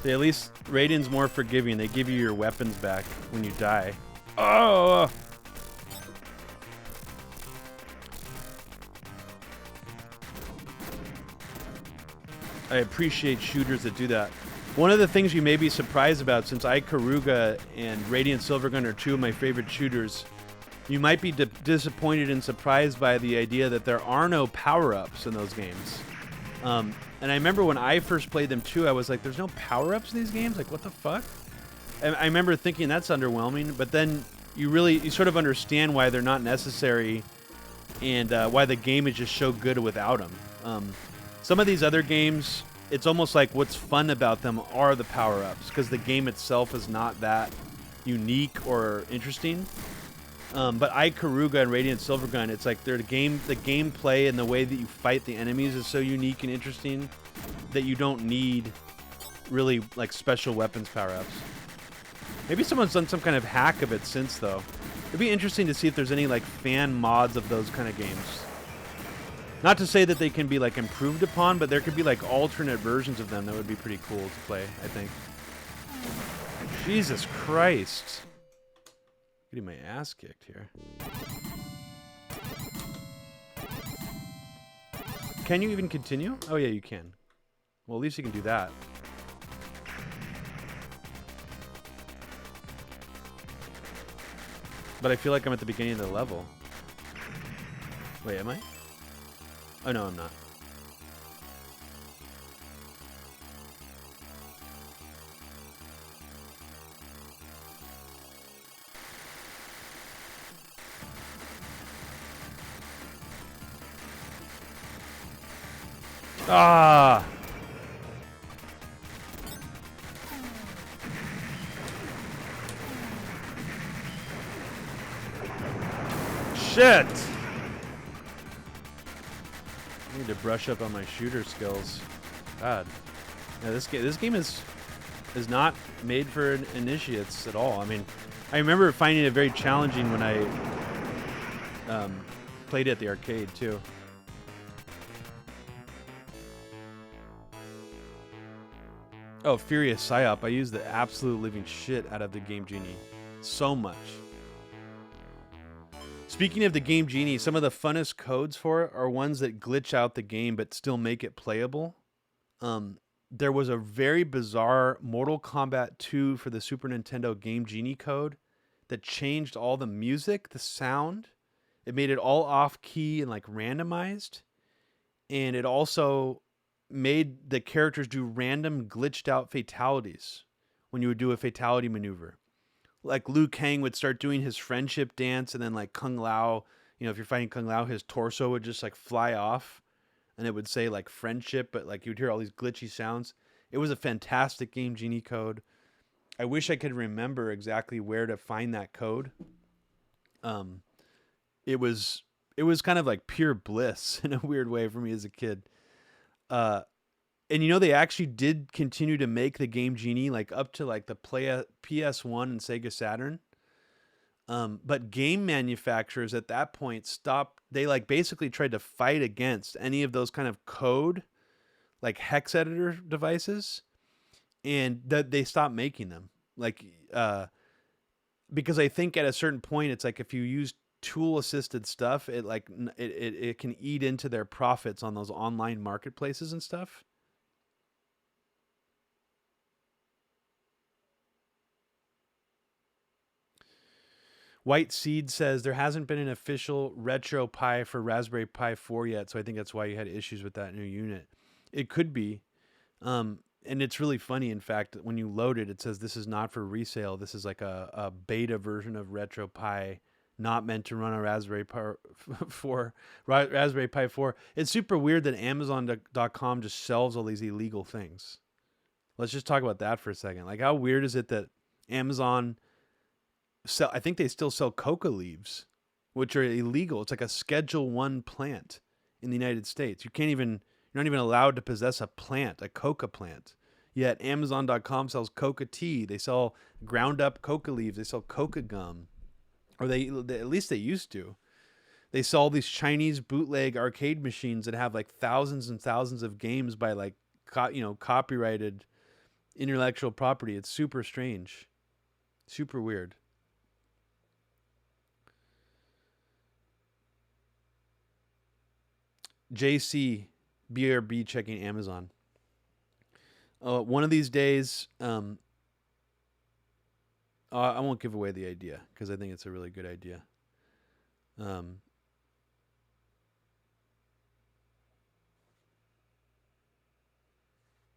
See, at least Raiden's more forgiving. They give you your weapons back when you die. Oh! I appreciate shooters that do that. One of the things you may be surprised about, since Ikaruga and Radiant Silvergun are two of my favorite shooters, you might be disappointed and surprised by the idea that there are no power-ups in those games. And I remember when I first played them too, I was like, "There's no power-ups in these games. Like, what the fuck?" And I remember thinking that's underwhelming. But then you sort of understand why they're not necessary, and why the game is just so good without them. Some of these other games, it's almost like what's fun about them are the power-ups, because the game itself is not that unique or interesting. But Ikaruga and Radiant Silvergun, it's like the gameplay and the way that you fight the enemies is so unique and interesting that you don't need really like special weapons power-ups. Maybe someone's done some kind of hack of it since, though. It'd be interesting to see if there's any like fan mods of those kind of games. Not to say that they can be like improved upon, but there could be like alternate versions of them that would be pretty cool to play, I think. Jesus Christ. Getting my ass kicked here. Can you even continue? Oh yeah, you can. Well, at least you can do that. But I feel like I'm at the beginning of the level. Wait, am I? Oh no, I'm not. Ah! Shit! I need to brush up on my shooter skills. God. Yeah, this game is not made for initiates at all. I mean, I remember finding it very challenging when I played it at the arcade too. Oh, Furious Psyop. I use the absolute living shit out of the Game Genie. So much. Speaking of the Game Genie, some of the funnest codes for it are ones that glitch out the game but still make it playable. There was a very bizarre Mortal Kombat 2 for the Super Nintendo Game Genie code that changed all the music, the sound. It made it all off-key and like randomized. And it also made the characters do random glitched out fatalities when you would do a fatality maneuver. Like Liu Kang would start doing his friendship dance, and then like Kung Lao, you know, if you're fighting Kung Lao, his torso would just like fly off and it would say like friendship, but like you'd hear all these glitchy sounds. It was a fantastic Game Genie code. I wish I could remember exactly where to find that code. It was kind of like pure bliss in a weird way for me as a kid. And you know, they actually did continue to make the Game Genie like up to like the PS1 and Sega Saturn. But game manufacturers at that point stopped. They like basically tried to fight against any of those kind of code, like hex editor devices, and that they stopped making them. Like, because I think at a certain point, it's like if you use tool assisted stuff, it like it can eat into their profits on those online marketplaces and stuff. White Seed says there hasn't been an official Retro Pi for Raspberry Pi 4 yet, so I think that's why you had issues with that new unit. It could be. And it's really funny, in fact, when you load it, it says this is not for resale. This is like a beta version of Retro Pi, not meant to run a Raspberry Pi 4. Raspberry Pi 4. It's super weird that Amazon.com just sells all these illegal things. Let's just talk about that for a second. Like, how weird is it that Amazon... I think they still sell coca leaves, which are illegal. It's like a Schedule 1 plant in the United States. You're not even allowed to possess a plant, a coca plant. Yet Amazon.com sells coca tea. They sell ground up coca leaves. They sell coca gum, or they at least they used to. They sell these Chinese bootleg arcade machines that have like thousands and thousands of games by like copyrighted intellectual property. It's super strange, super weird. JC BRB checking Amazon. One of these days, I won't give away the idea because I think it's a really good idea.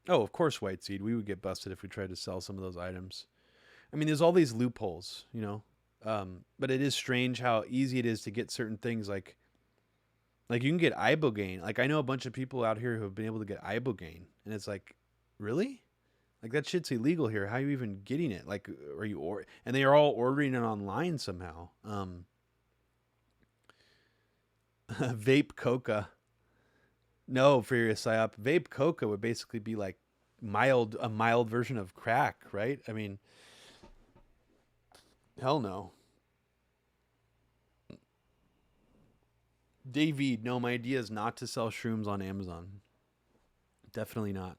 Oh, of course, white seed. We would get busted if we tried to sell some of those items. I mean, there's all these loopholes, you know. But it is strange how easy it is to get certain things like you can get ibogaine. Like I know a bunch of people out here who have been able to get ibogaine, and it's like, really? Like that shit's illegal here. How are you even getting it? Like, are you and they are all ordering it online somehow. Vape coca. No, Furious Psyop. Vape coca would basically be like a mild version of crack, right? I mean, hell no. David, no, my idea is not to sell shrooms on Amazon. Definitely not.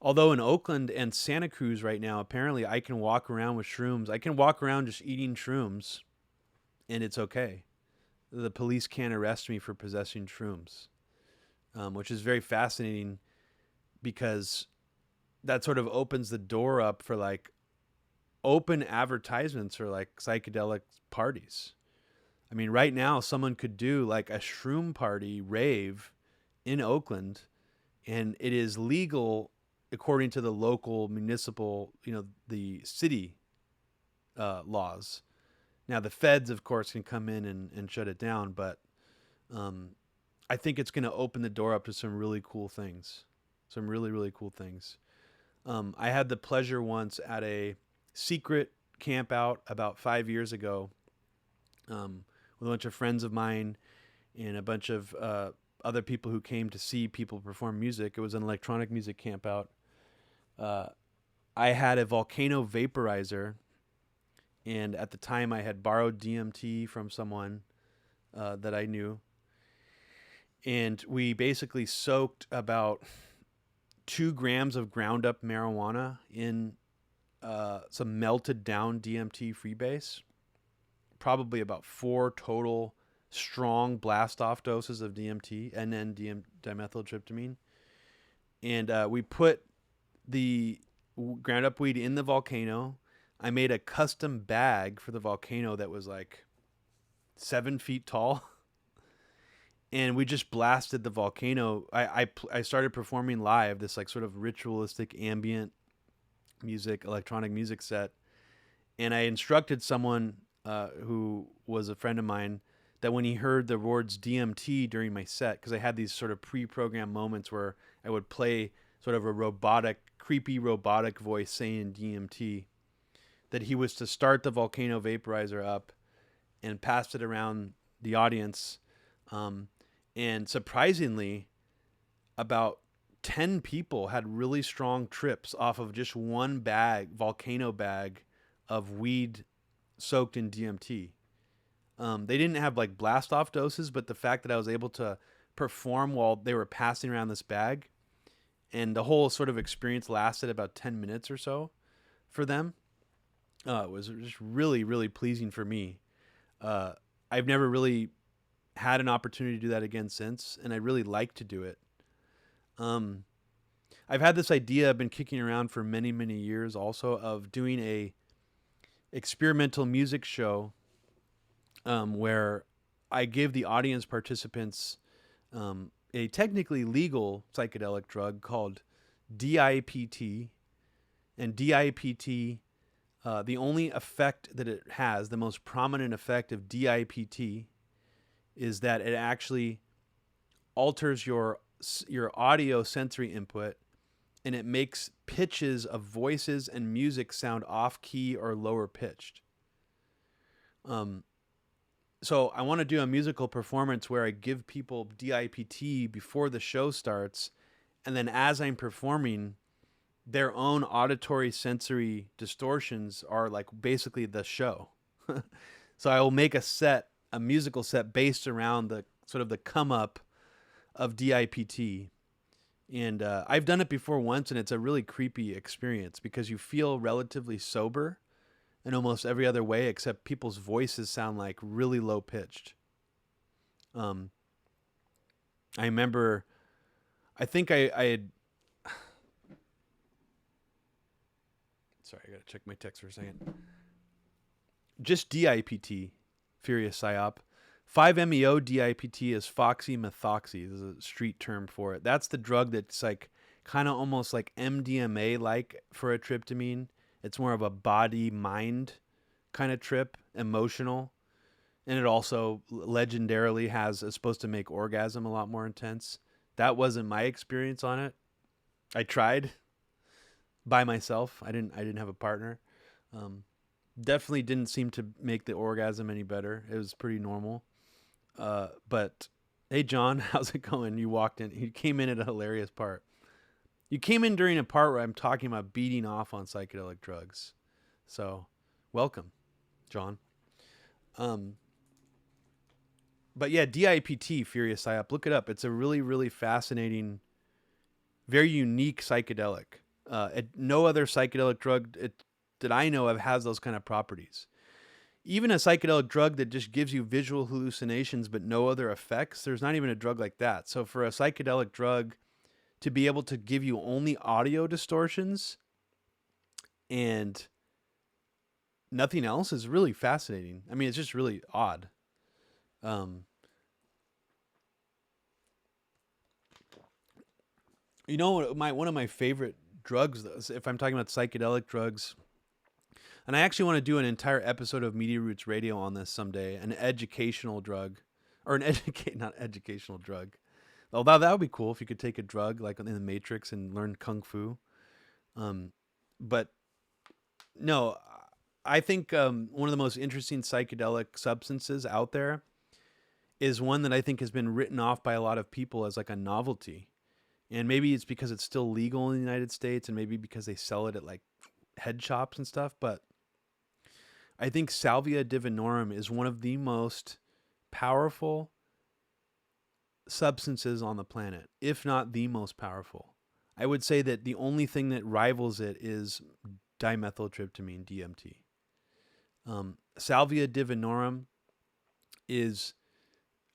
Although in Oakland and Santa Cruz right now, apparently I can walk around with shrooms. I can walk around just eating shrooms and it's okay. The police can't arrest me for possessing shrooms, which is very fascinating because that sort of opens the door up for like open advertisements for like psychedelic parties. I mean, right now, someone could do like a shroom party rave in Oakland, and it is legal according to the local municipal, the city laws. Now, the feds, of course, can come in and shut it down, but um, I think it's going to open the door up to some really cool things. Some really, really cool things. I had the pleasure once at a secret camp out about 5 years ago with a bunch of friends of mine and a bunch of other people who came to see people perform music. It was an electronic music camp out. I had a volcano vaporizer, and at the time I had borrowed DMT from someone that I knew. And we basically soaked about 2 grams of ground up marijuana in some melted down DMT freebase. Probably about 4 total strong blast off doses of DMT and then dimethyltryptamine. And we put the ground up weed in the volcano. I made a custom bag for the volcano that was like 7 feet tall. And we just blasted the volcano. I started performing live this like sort of ritualistic ambient music, electronic music set. And I instructed someone who was a friend of mine that when he heard the words DMT during my set, because I had these sort of pre-programmed moments where I would play sort of a creepy robotic voice saying DMT, that he was to start the volcano vaporizer up and pass it around the audience. And surprisingly, about 10 people had really strong trips off of just one volcano bag of weed soaked in DMT. They didn't have like blast off doses, but the fact that I was able to perform while they were passing around this bag, and the whole sort of experience lasted about 10 minutes or so for them, it was just really, really pleasing for me. I've never really had an opportunity to do that again since, and I really like to do it. I've had this idea I've been kicking around for many, many years also of doing a experimental music show where I give the audience participants a technically legal psychedelic drug called DIPT. And DIPT, the only effect that it has, the most prominent effect of DIPT, is that it actually alters your audio sensory input, and it makes pitches of voices and music sound off key or lower pitched. So I want to do a musical performance where I give people DIPT before the show starts, and then as I'm performing, their own auditory sensory distortions are like basically the show. So I will make a musical set based around the sort of the come up of DIPT. And I've done it before once, and it's a really creepy experience because you feel relatively sober in almost every other way, except people's voices sound like really low pitched. I remember, I think I had, sorry, I gotta check my text for a second. Just DIPT, Furious Psyop. 5-MeO DIPT is foxymethoxy. There's a street term for it. That's the drug that's like kind of almost like MDMA like for a tryptamine. It's more of a body mind kind of trip, emotional. And it also legendarily is supposed to make orgasm a lot more intense. That wasn't my experience on it. I tried by myself. I didn't have a partner. Um, Definitely didn't seem to make the orgasm any better. It was pretty normal. But hey, John, how's it going? You walked in. You came in at a hilarious part. You came in during a part where I'm talking about beating off on psychedelic drugs. So, welcome, John. Um, but yeah, DIPT, Furious Psyop. Look it up. It's a really, really fascinating, very unique psychedelic. No other psychedelic drug that I know of has those kind of properties. Even a psychedelic drug that just gives you visual hallucinations but no other effects, there's not even a drug like that. So for a psychedelic drug to be able to give you only audio distortions and nothing else is really fascinating. I mean, it's just really odd. Um, you know, one of my favorite drugs, if I'm talking about psychedelic drugs, and I actually want to do an entire episode of Media Roots Radio on this someday, an educational drug, or not educational drug. Although that would be cool if you could take a drug like in the Matrix and learn kung fu. Um, but no, I think one of the most interesting psychedelic substances out there is one that I think has been written off by a lot of people as like a novelty. And maybe it's because it's still legal in the United States, and maybe because they sell it at like head shops and stuff. But I think Salvia divinorum is one of the most powerful substances on the planet, if not the most powerful. I would say that the only thing that rivals it is dimethyltryptamine, DMT. Salvia divinorum is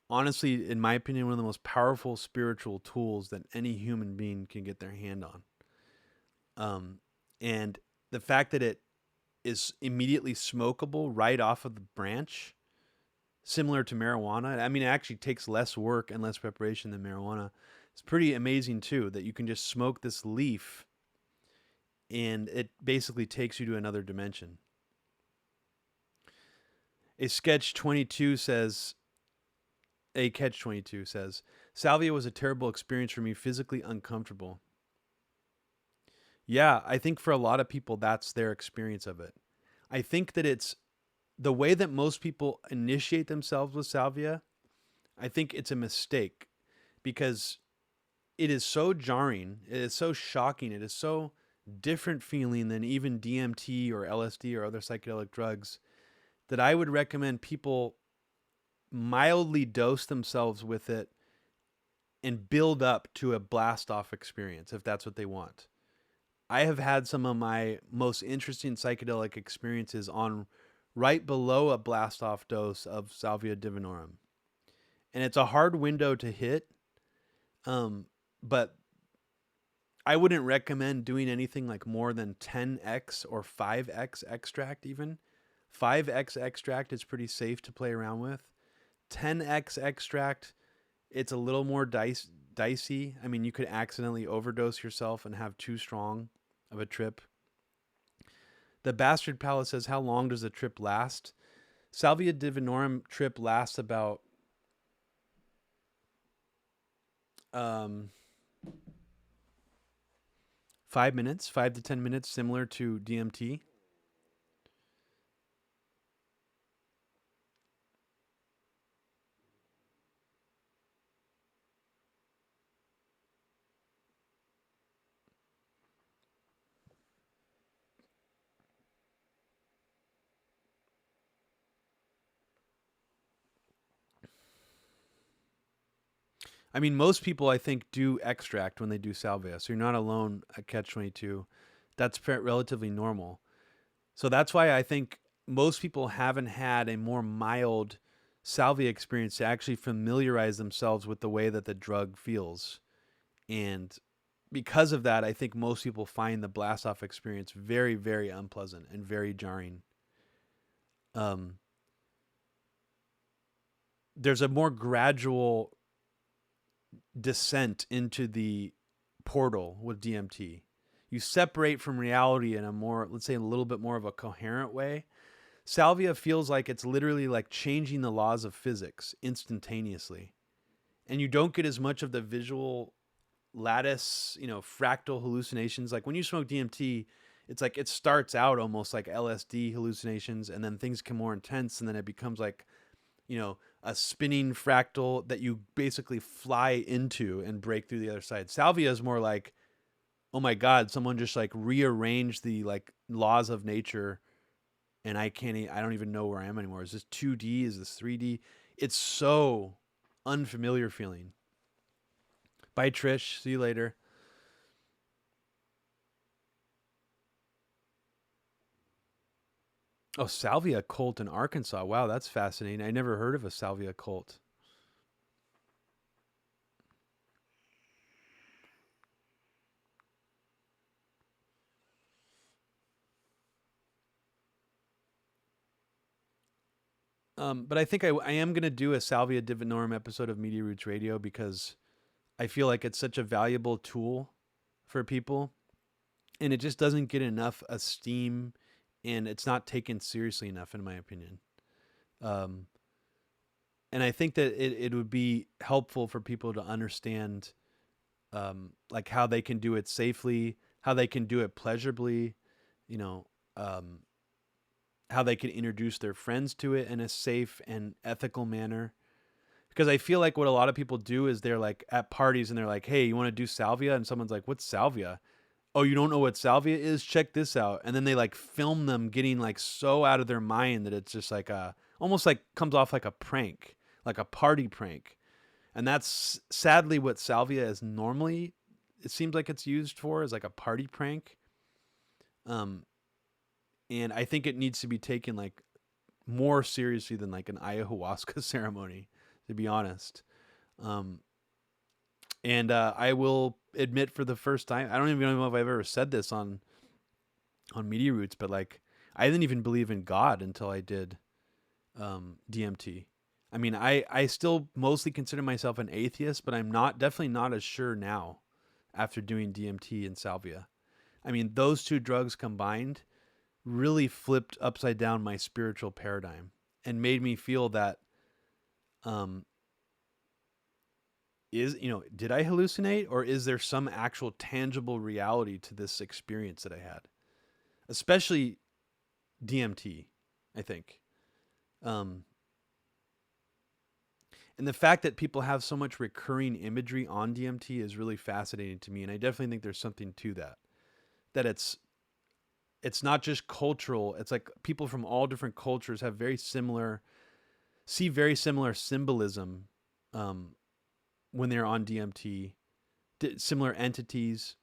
honestly, in my opinion, one of the most powerful spiritual tools that any human being can get their hand on. And the fact that it is immediately smokable right off of the branch, similar to marijuana. I mean, it actually takes less work and less preparation than marijuana. It's pretty amazing too that you can just smoke this leaf and it basically takes you to another dimension. A catch 22 says, Salvia was a terrible experience for me, physically uncomfortable. Yeah, I think for a lot of people, that's their experience of it. I think that it's the way that most people initiate themselves with salvia. I think it's a mistake because it is so jarring. It is so shocking. It is so different feeling than even DMT or LSD or other psychedelic drugs that I would recommend people mildly dose themselves with it and build up to a blast off experience if that's what they want. I have had some of my most interesting psychedelic experiences on right below a blast off dose of Salvia divinorum. And it's a hard window to hit, but I wouldn't recommend doing anything like more than 10x or 5x extract even. 5x extract is pretty safe to play around with. 10x extract, it's a little more dicey. I mean, you could accidentally overdose yourself and have too strong of a trip. The Bastard Palace says, how long does the trip last? Salvia divinorum trip lasts about 5 minutes, 5 to 10 minutes, similar to DMT. I mean, most people I think do extract when they do salvia, so you're not alone at Catch 22. That's relatively normal. So that's why I think most people haven't had a more mild salvia experience to actually familiarize themselves with the way that the drug feels. And because of that, I think most people find the blast off experience very, very unpleasant and very jarring. Um, there's a more gradual descent into the portal with DMT. You separate from reality in a more, let's say, a little bit more of a coherent way. Salvia feels like it's literally like changing the laws of physics instantaneously. And you don't get as much of the visual lattice, fractal hallucinations. Like when you smoke DMT, it's like it starts out almost like LSD hallucinations, and then things get more intense, and then it becomes like, a spinning fractal that you basically fly into and break through the other side. Salvia is more like, oh my God, someone just like rearranged the like laws of nature, and I don't even know where I am anymore. Is this 2D? Is this 3D? It's so unfamiliar feeling. Bye, Trish. See you later. Oh, salvia cult in Arkansas. Wow, that's fascinating. I never heard of a salvia cult. But I think I am going to do a Salvia Divinorum episode of Media Roots Radio because I feel like it's such a valuable tool for people, and it just doesn't get enough esteem, and it's not taken seriously enough, in my opinion. Um, and I think that it would be helpful for people to understand, like how they can do it safely, how they can do it pleasurably, you know, um, how they can introduce their friends to it in a safe and ethical manner. Because I feel like what a lot of people do is they're like at parties and they're like, "Hey, you want to do salvia?" And someone's like, "What's salvia?" "Oh, you don't know what salvia is? Check this out." And then they like film them getting like so out of their mind that it's just like a almost like comes off like a prank, like a party prank. And that's sadly what salvia is normally. It seems like it's used for as like a party prank. Um, and I think it needs to be taken like more seriously than like an ayahuasca ceremony, to be honest. Um, and I will admit for the first time, I don't even know if I've ever said this on Media Roots, but like I didn't even believe in God until I did DMT. I mean, I still mostly consider myself an atheist, but I'm not definitely not as sure now after doing DMT and salvia. I mean, those two drugs combined really flipped upside down my spiritual paradigm and made me feel that um did I hallucinate, or is there some actual tangible reality to this experience that I had? Especially DMT, I think. Um and the fact that people have so much recurring imagery on DMT is really fascinating to me, and I definitely think there's something to that. That it's not just cultural, it's like people from all different cultures have very similar symbolism um when they're on DMT, similar entities.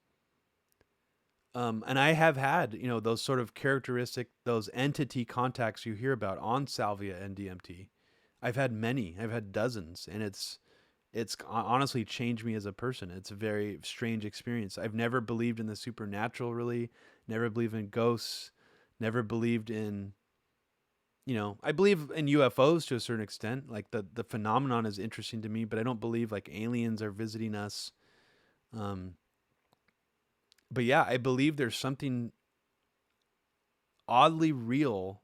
And I have had, those sort of characteristic, those entity contacts you hear about on salvia and DMT. I've had many. I've had dozens, and it's honestly changed me as a person. It's a very strange experience. I've never believed in the supernatural, really. Never believed in ghosts. Never believed in, I believe in UFOs to a certain extent. Like the phenomenon is interesting to me, but I don't believe like aliens are visiting us. Um, but yeah, I believe there's something oddly real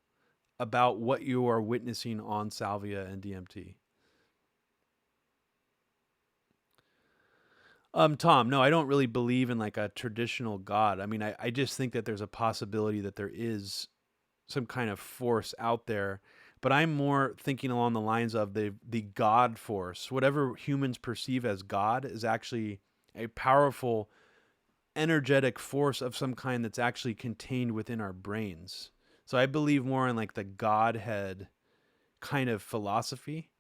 about what you are witnessing on salvia and DMT. Tom, no, I don't really believe in like a traditional God. I mean, I just think that there's a possibility that there is some kind of force out there, but I'm more thinking along the lines of the God force. Whatever humans perceive as God is actually a powerful energetic force of some kind that's actually contained within our brains. So I believe more in like the Godhead kind of philosophy.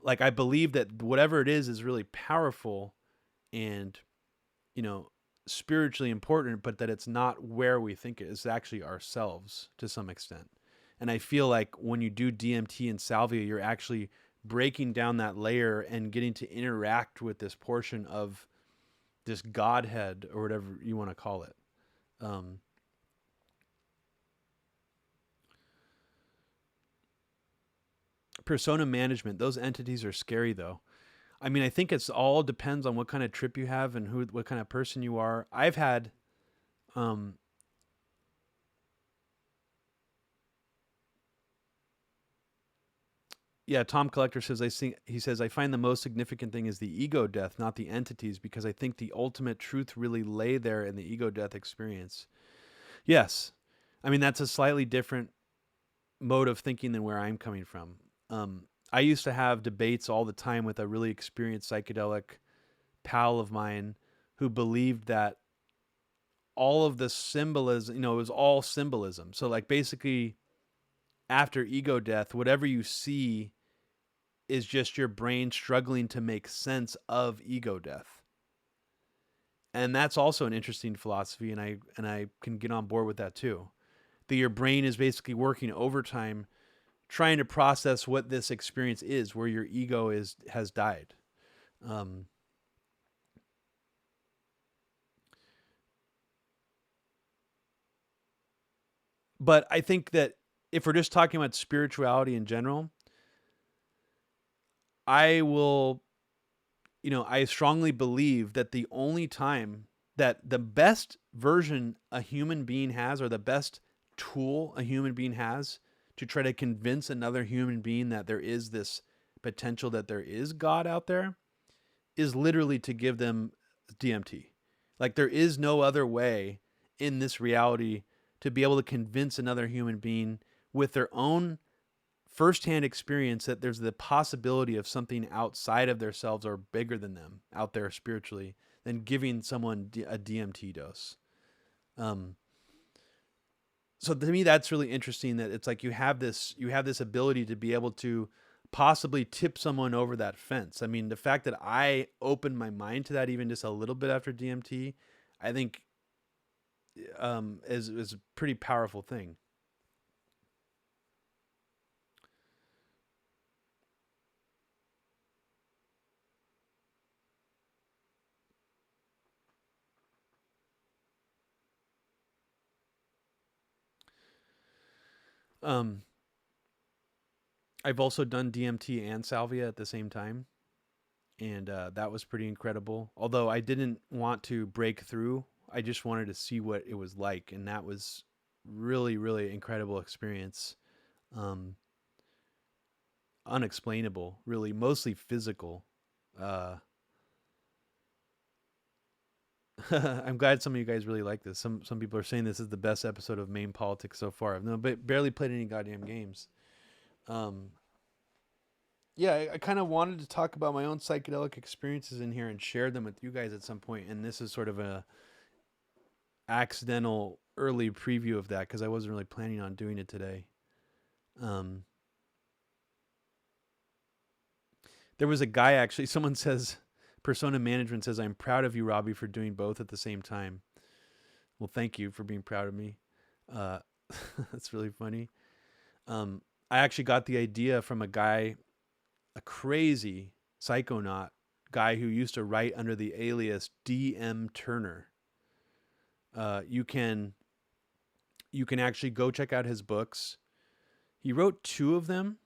Like I believe that whatever it is really powerful and you know spiritually important, but that it's not where we think it is. It's actually ourselves to some extent. And I feel like when you do DMT and salvia, you're actually breaking down that layer and getting to interact with this portion of this Godhead or whatever you want to call it. Um, Persona management, those entities are scary though. I mean, I think it's all depends on what kind of trip you have and what kind of person you are. I've had, um, yeah, Tom Collector says he says I find the most significant thing is the ego death, not the entities, because I think the ultimate truth really lay there in the ego death experience. Yes, I mean that's a slightly different mode of thinking than where I'm coming from. I used to have debates all the time with a really experienced psychedelic pal of mine who believed that all of the symbolism, it was all symbolism. So like basically after ego death, whatever you see is just your brain struggling to make sense of ego death. And that's also an interesting philosophy, and I can get on board with that too. That your brain is basically working overtime trying to process what this experience is where your ego is has died. Um, but I think that if we're just talking about spirituality in general, I will, I strongly believe that the only time that the best version a human being has, or the best tool a human being has to try to convince another human being that there is this potential, that there is God out there, is literally to give them DMT. Like there is no other way in this reality to be able to convince another human being with their own firsthand experience that there's the possibility of something outside of themselves or bigger than them out there spiritually than giving someone a DMT dose. Um, so to me, that's really interesting. That it's like you have this ability to be able to possibly tip someone over that fence. I mean, the fact that I opened my mind to that even just a little bit after DMT, I think is a pretty powerful thing. Um, I've also done DMT and salvia at the same time, and that was pretty incredible. Although I didn't want to break through, I just wanted to see what it was like, and that was really, really incredible experience. Um, Unexplainable, really, mostly physical. Uh, I'm glad some of you guys really like this. Some people are saying this is the best episode of Main Politics so far. I've no, but barely played any goddamn games. Um, yeah, I kind of wanted to talk about my own psychedelic experiences in here and share them with you guys at some point. And this is sort of a accidental early preview of that because I wasn't really planning on doing it today. Um, there was a guy actually. Someone says, Persona Management says, "I'm proud of you, Robbie, for doing both at the same time." Well, thank you for being proud of me. Uh, that's really funny. I actually got the idea from a guy, a crazy psychonaut guy who used to write under the alias DM Turner. You can actually go check out his books. He wrote two of them,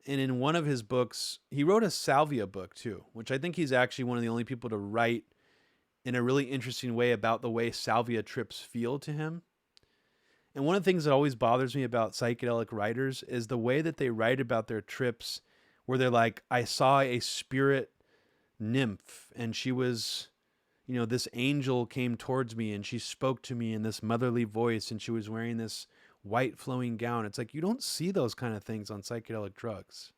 and in one of his books, he wrote a salvia book too, which I think he's actually one of the only people to write in a really interesting way about the way salvia trips feel to him. And one of the things that always bothers me about psychedelic writers is the way that they write about their trips, where they're like, I saw a spirit nymph and she was, this angel came towards me and she spoke to me in this motherly voice and she was wearing this white flowing gown. It's like, you don't see those kind of things on psychedelic drugs.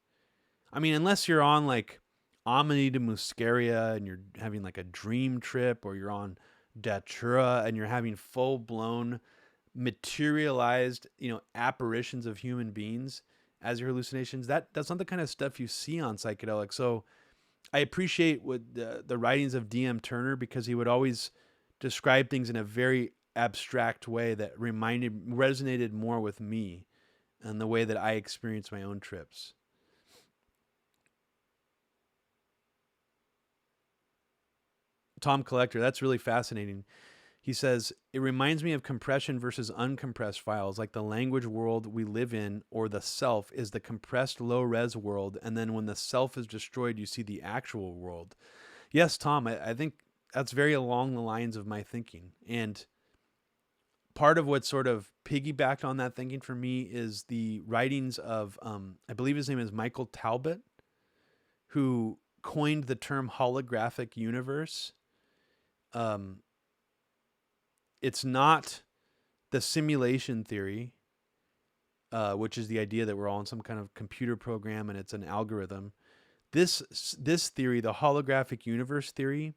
I mean, unless you're on like Amanita muscaria and you're having like a dream trip, or you're on Datura and you're having full blown materialized, apparitions of human beings as your hallucinations. That's not the kind of stuff you see on psychedelics. So I appreciate what the writings of DM Turner, because he would always describe things in a very abstract way that resonated more with me and the way that I experience my own trips. Tom Collector, that's really fascinating. He says, it reminds me of compression versus uncompressed files, like the language world we live in, or the self is the compressed low res world. And then when the self is destroyed, you see the actual world. Yes, Tom, I think that's very along the lines of my thinking. And part of what sort of piggybacked on that thinking for me is the writings of, I believe his name is Michael Talbot, who coined the term holographic universe. It's not the simulation theory, which is the idea that we're all in some kind of computer program and it's an algorithm. This theory, the holographic universe theory,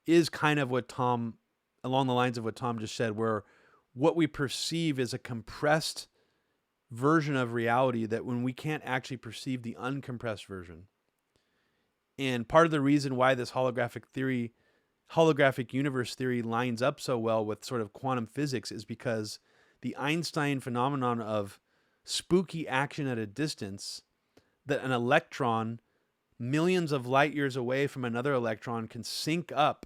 is kind of what Tom, along the lines of what Tom just said, where what we perceive is a compressed version of reality that when we can't actually perceive the uncompressed version. And part of the reason why this holographic universe theory lines up so well with sort of quantum physics is because the Einstein phenomenon of spooky action at a distance, that an electron millions of light years away from another electron can sync up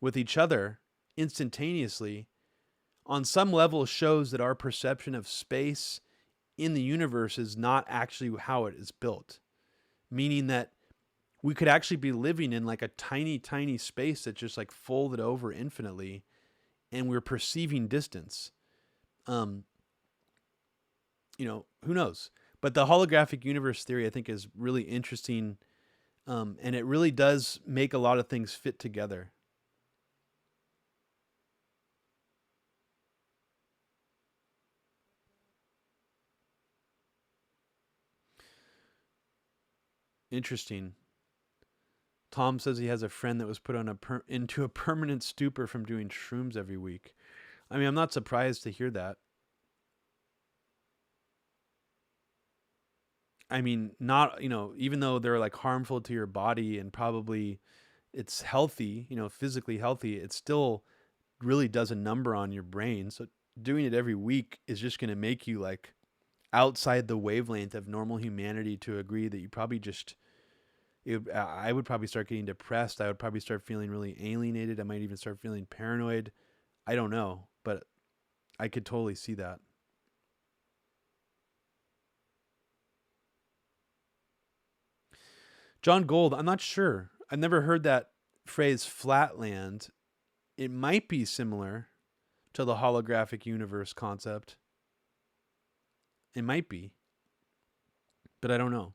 with each other instantaneously, on some level shows that our perception of space in the universe is not actually how it is built. Meaning that we could actually be living in like a tiny, tiny space that's just like folded over infinitely, and we're perceiving distance. Who knows? But the holographic universe theory, I think, is really interesting, and it really does make a lot of things fit together. Interesting. Tom says he has a friend that was put on into a permanent stupor from doing shrooms every week. I mean, I'm not surprised to hear that. I mean, not, even though they're like harmful to your body and probably it's healthy, physically healthy, it still really does a number on your brain. So doing it every week is just going to make you like outside the wavelength of normal humanity to agree that you probably just, I would probably start getting depressed. I would probably start feeling really alienated. I might even start feeling paranoid. I don't know, but I could totally see that. John Gold, I'm not sure. I've never heard that phrase flatland. It might be similar to the holographic universe concept. It might be, but I don't know.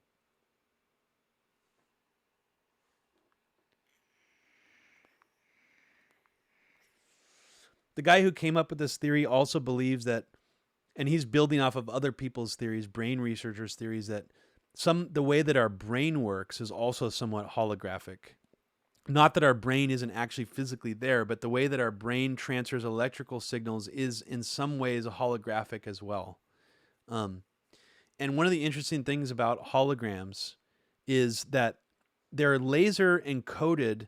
The guy who came up with this theory also believes that, and he's building off of other people's theories, brain researchers' theories, that the way that our brain works is also somewhat holographic. Not that our brain isn't actually physically there, but the way that our brain transfers electrical signals is in some ways holographic as well. And one of the interesting things about holograms is that they're laser encoded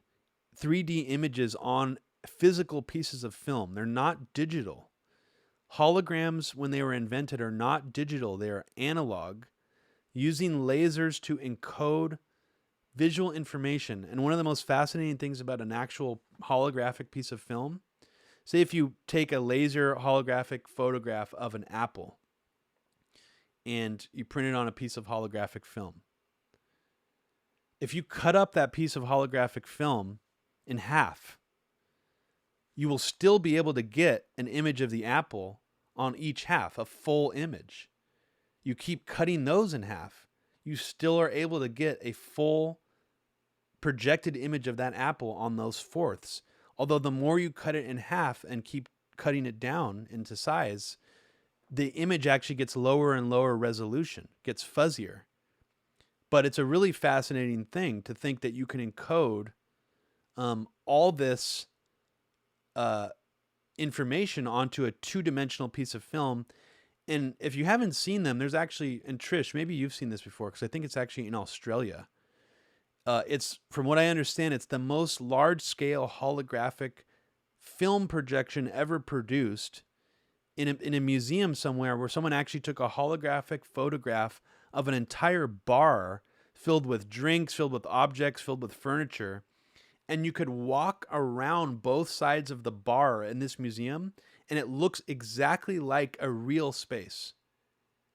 3D images on physical pieces of film. They're not digital. Holograms, when they were invented, are not digital. They are analog, using lasers to encode visual information. And one of the most fascinating things about an actual holographic piece of film, say if you take a laser holographic photograph of an apple and you print it on a piece of holographic film. If you cut up that piece of holographic film in half, you will still be able to get an image of the apple on each half, a full image. You keep cutting those in half, you still are able to get a full projected image of that apple on those fourths. Although the more you cut it in half and keep cutting it down into size, the image actually gets lower and lower resolution, gets fuzzier. But it's a really fascinating thing to think that you can encode all this information onto a two-dimensional piece of film. And if you haven't seen them, there's actually, and Trish, maybe you've seen this before, because I think it's actually in Australia. It's, from what I understand, it's the most large-scale holographic film projection ever produced in a museum somewhere, where someone actually took a holographic photograph of an entire bar filled with drinks, filled with objects, filled with furniture. and you could walk around both sides of the bar in this museum, and it looks exactly like a real space.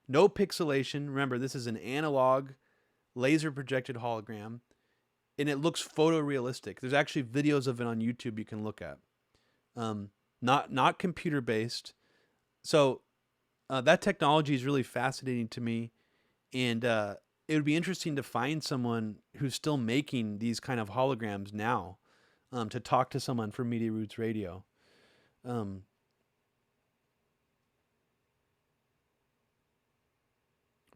No pixelation. Remember, this is an analog laser projected hologram, and it looks photorealistic. There's actually videos of it on YouTube you can look at. Um, not computer based. So that technology is really fascinating to me, and it would be interesting to find someone who's still making these kind of holograms now, to talk to someone from Media Roots Radio. Um,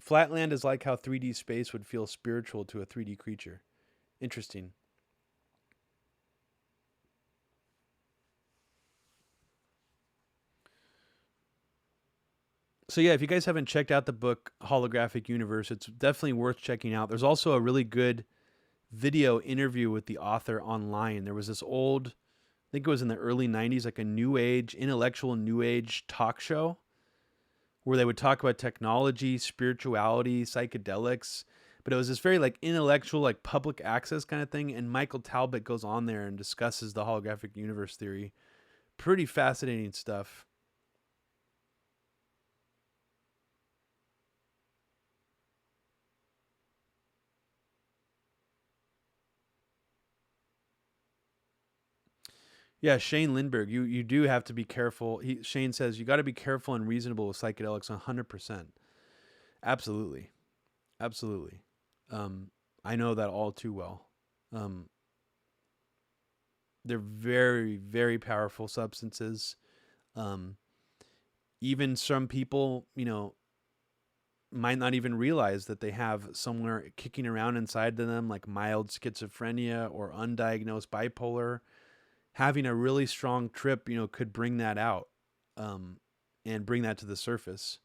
Flatland is like how 3D space would feel spiritual to a 3D creature. Interesting. So yeah, if you guys haven't checked out the book Holographic Universe, it's definitely worth checking out. There's also a really good video interview with the author online. There was this old, I think it was in the early 90s, like a new age, intellectual new age talk show where they would talk about technology, spirituality, psychedelics, but it was this very like intellectual, like public access kind of thing. And Michael Talbot goes on there and discusses the holographic universe theory. Pretty fascinating stuff. Yeah, Shane Lindbergh, you do have to be careful. Shane says you got to be careful and reasonable with psychedelics 100%. Absolutely. Absolutely. I know that all too well. Um, they're very, very powerful substances. Um, Even some people, might not even realize that they have somewhere kicking around inside of them, like mild schizophrenia or undiagnosed bipolar. Having a really strong trip, could bring that out, um, and bring that to the surface.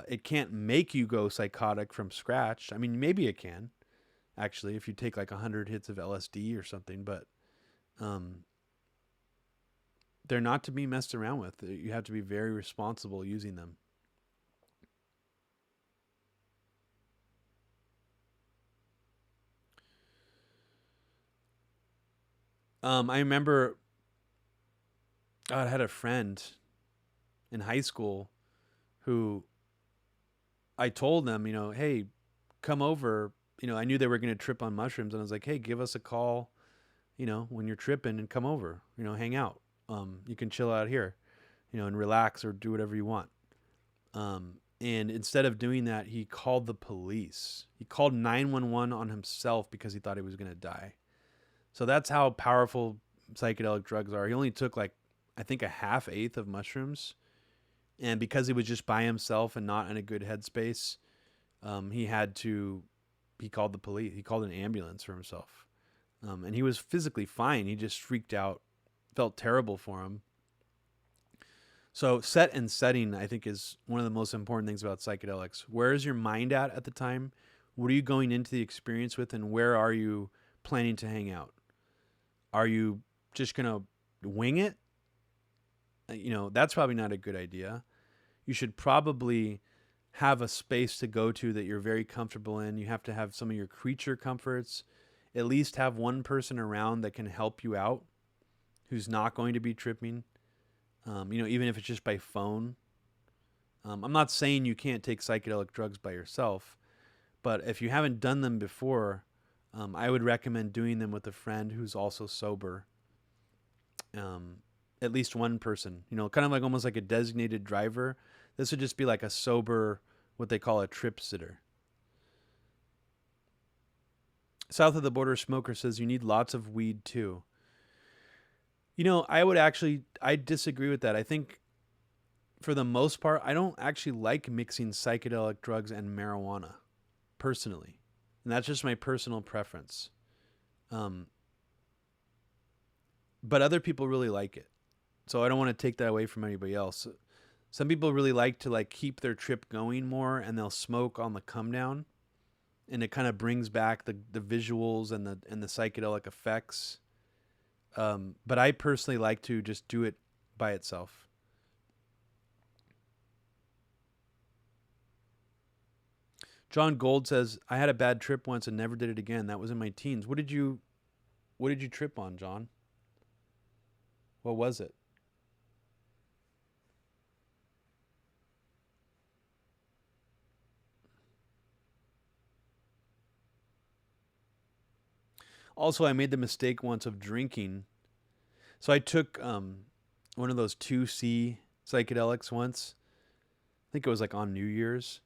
It can't make you go psychotic from scratch. I mean, maybe it can, actually, if you take like 100 hits of LSD or something, but um, they're not to be messed around with. You have to be very responsible using them. I remember I had a friend in high school who I told them, hey, come over. I knew they were going to trip on mushrooms, and I was like, hey, give us a call, when you're tripping and come over, hang out. You can chill out here, and relax or do whatever you want. And instead of doing that, he called the police. He called 911 on himself because he thought he was going to die. So that's how powerful psychedelic drugs are. He only took like, I think, a half eighth of mushrooms. And because he was just by himself and not in a good headspace, he had to, he called the police. He called an ambulance for himself. And he was physically fine. He just freaked out, felt terrible for him. So set and setting, I think, is one of the most important things about psychedelics. Where is your mind at the time? What are you going into the experience with, and where are you planning to hang out? Are you just gonna wing it? That's probably not a good idea. You should probably have a space to go to that you're very comfortable in. You have to have some of your creature comforts. At least have one person around that can help you out, who's not going to be tripping. Even if it's just by phone. I'm not saying you can't take psychedelic drugs by yourself, but if you haven't done them before, I would recommend doing them with a friend who's also sober. Um, at least one person, kind of like almost like a designated driver. This would just be like a sober, what they call a trip sitter. South of the Border Smoker says you need lots of weed too. I disagree with that. I think for the most part, I don't actually like mixing psychedelic drugs and marijuana personally. And that's just my personal preference. Um, but other people really like it. So I don't want to take that away from anybody else. Some people really like to like keep their trip going more, and they'll smoke on the come down, and it kind of brings back the visuals and the psychedelic effects. But I personally like to just do it by itself. John Gold says, I had a bad trip once and never did it again. That was in my teens. What did you What did you trip on, John? What was it? Also, I made the mistake once of drinking. So I took one of those 2C psychedelics once. I think it was like on New Year's,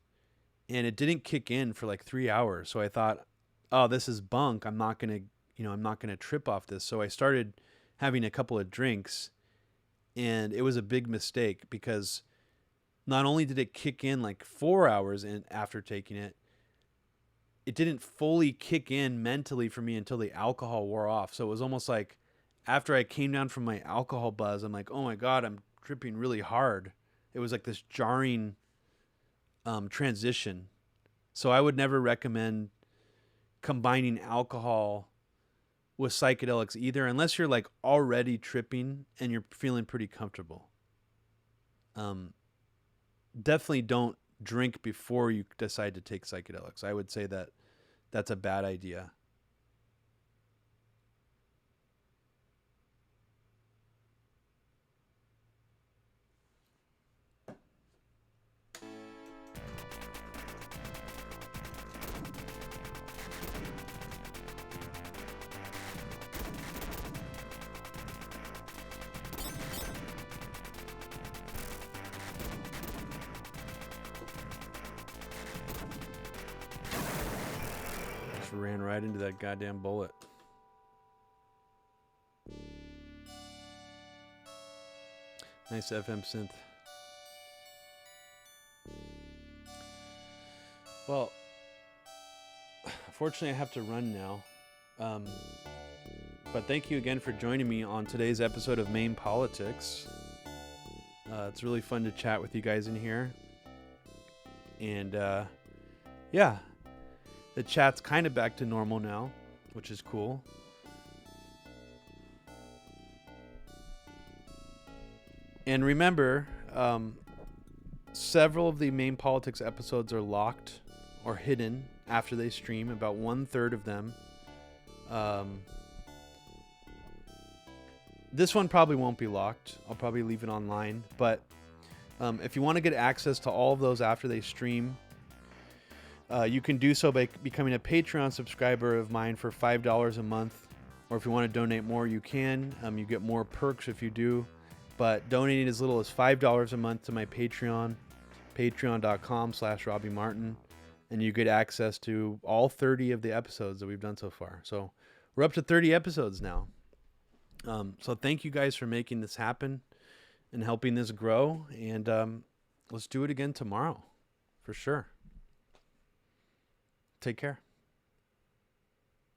and it didn't kick in for like 3 hours. So I thought, oh, this is bunk. I'm not gonna trip off this. So I started having a couple of drinks, and it was a big mistake because not only did it kick in like 4 hours in after taking it, it didn't fully kick in mentally for me until the alcohol wore off. So it was almost like after I came down from my alcohol buzz, I'm like, oh my God, I'm tripping really hard. It was like this jarring transition. So I would never recommend combining alcohol with psychedelics either, unless you're like already tripping and you're feeling pretty comfortable. Um, Definitely don't drink before you decide to take psychedelics. I would say that that's a bad idea. Just ran right into that goddamn bullet. Nice FM synth. Well, fortunately, I have to run now. Um, but thank you again for joining me on today's episode of MAME Politics. It's really fun to chat with you guys in here. And yeah, the chat's kind of back to normal now, which is cool. And remember, several of the MAME Politics episodes are locked or hidden after they stream, about 1/3 of them. This one probably won't be locked. I'll probably leave it online. But if you want to get access to all of those after they stream, you can do so by becoming a Patreon subscriber of mine for $5 a month. Or if you want to donate more, you can. You get more perks if you do. But donating as little as $5 a month to my Patreon, patreon.com/Robbie Martin, and you get access to all 30 of the episodes that we've done so far. So we're up to 30 episodes now. So thank you guys for making this happen and helping this grow. And let's do it again tomorrow, for sure. Take care.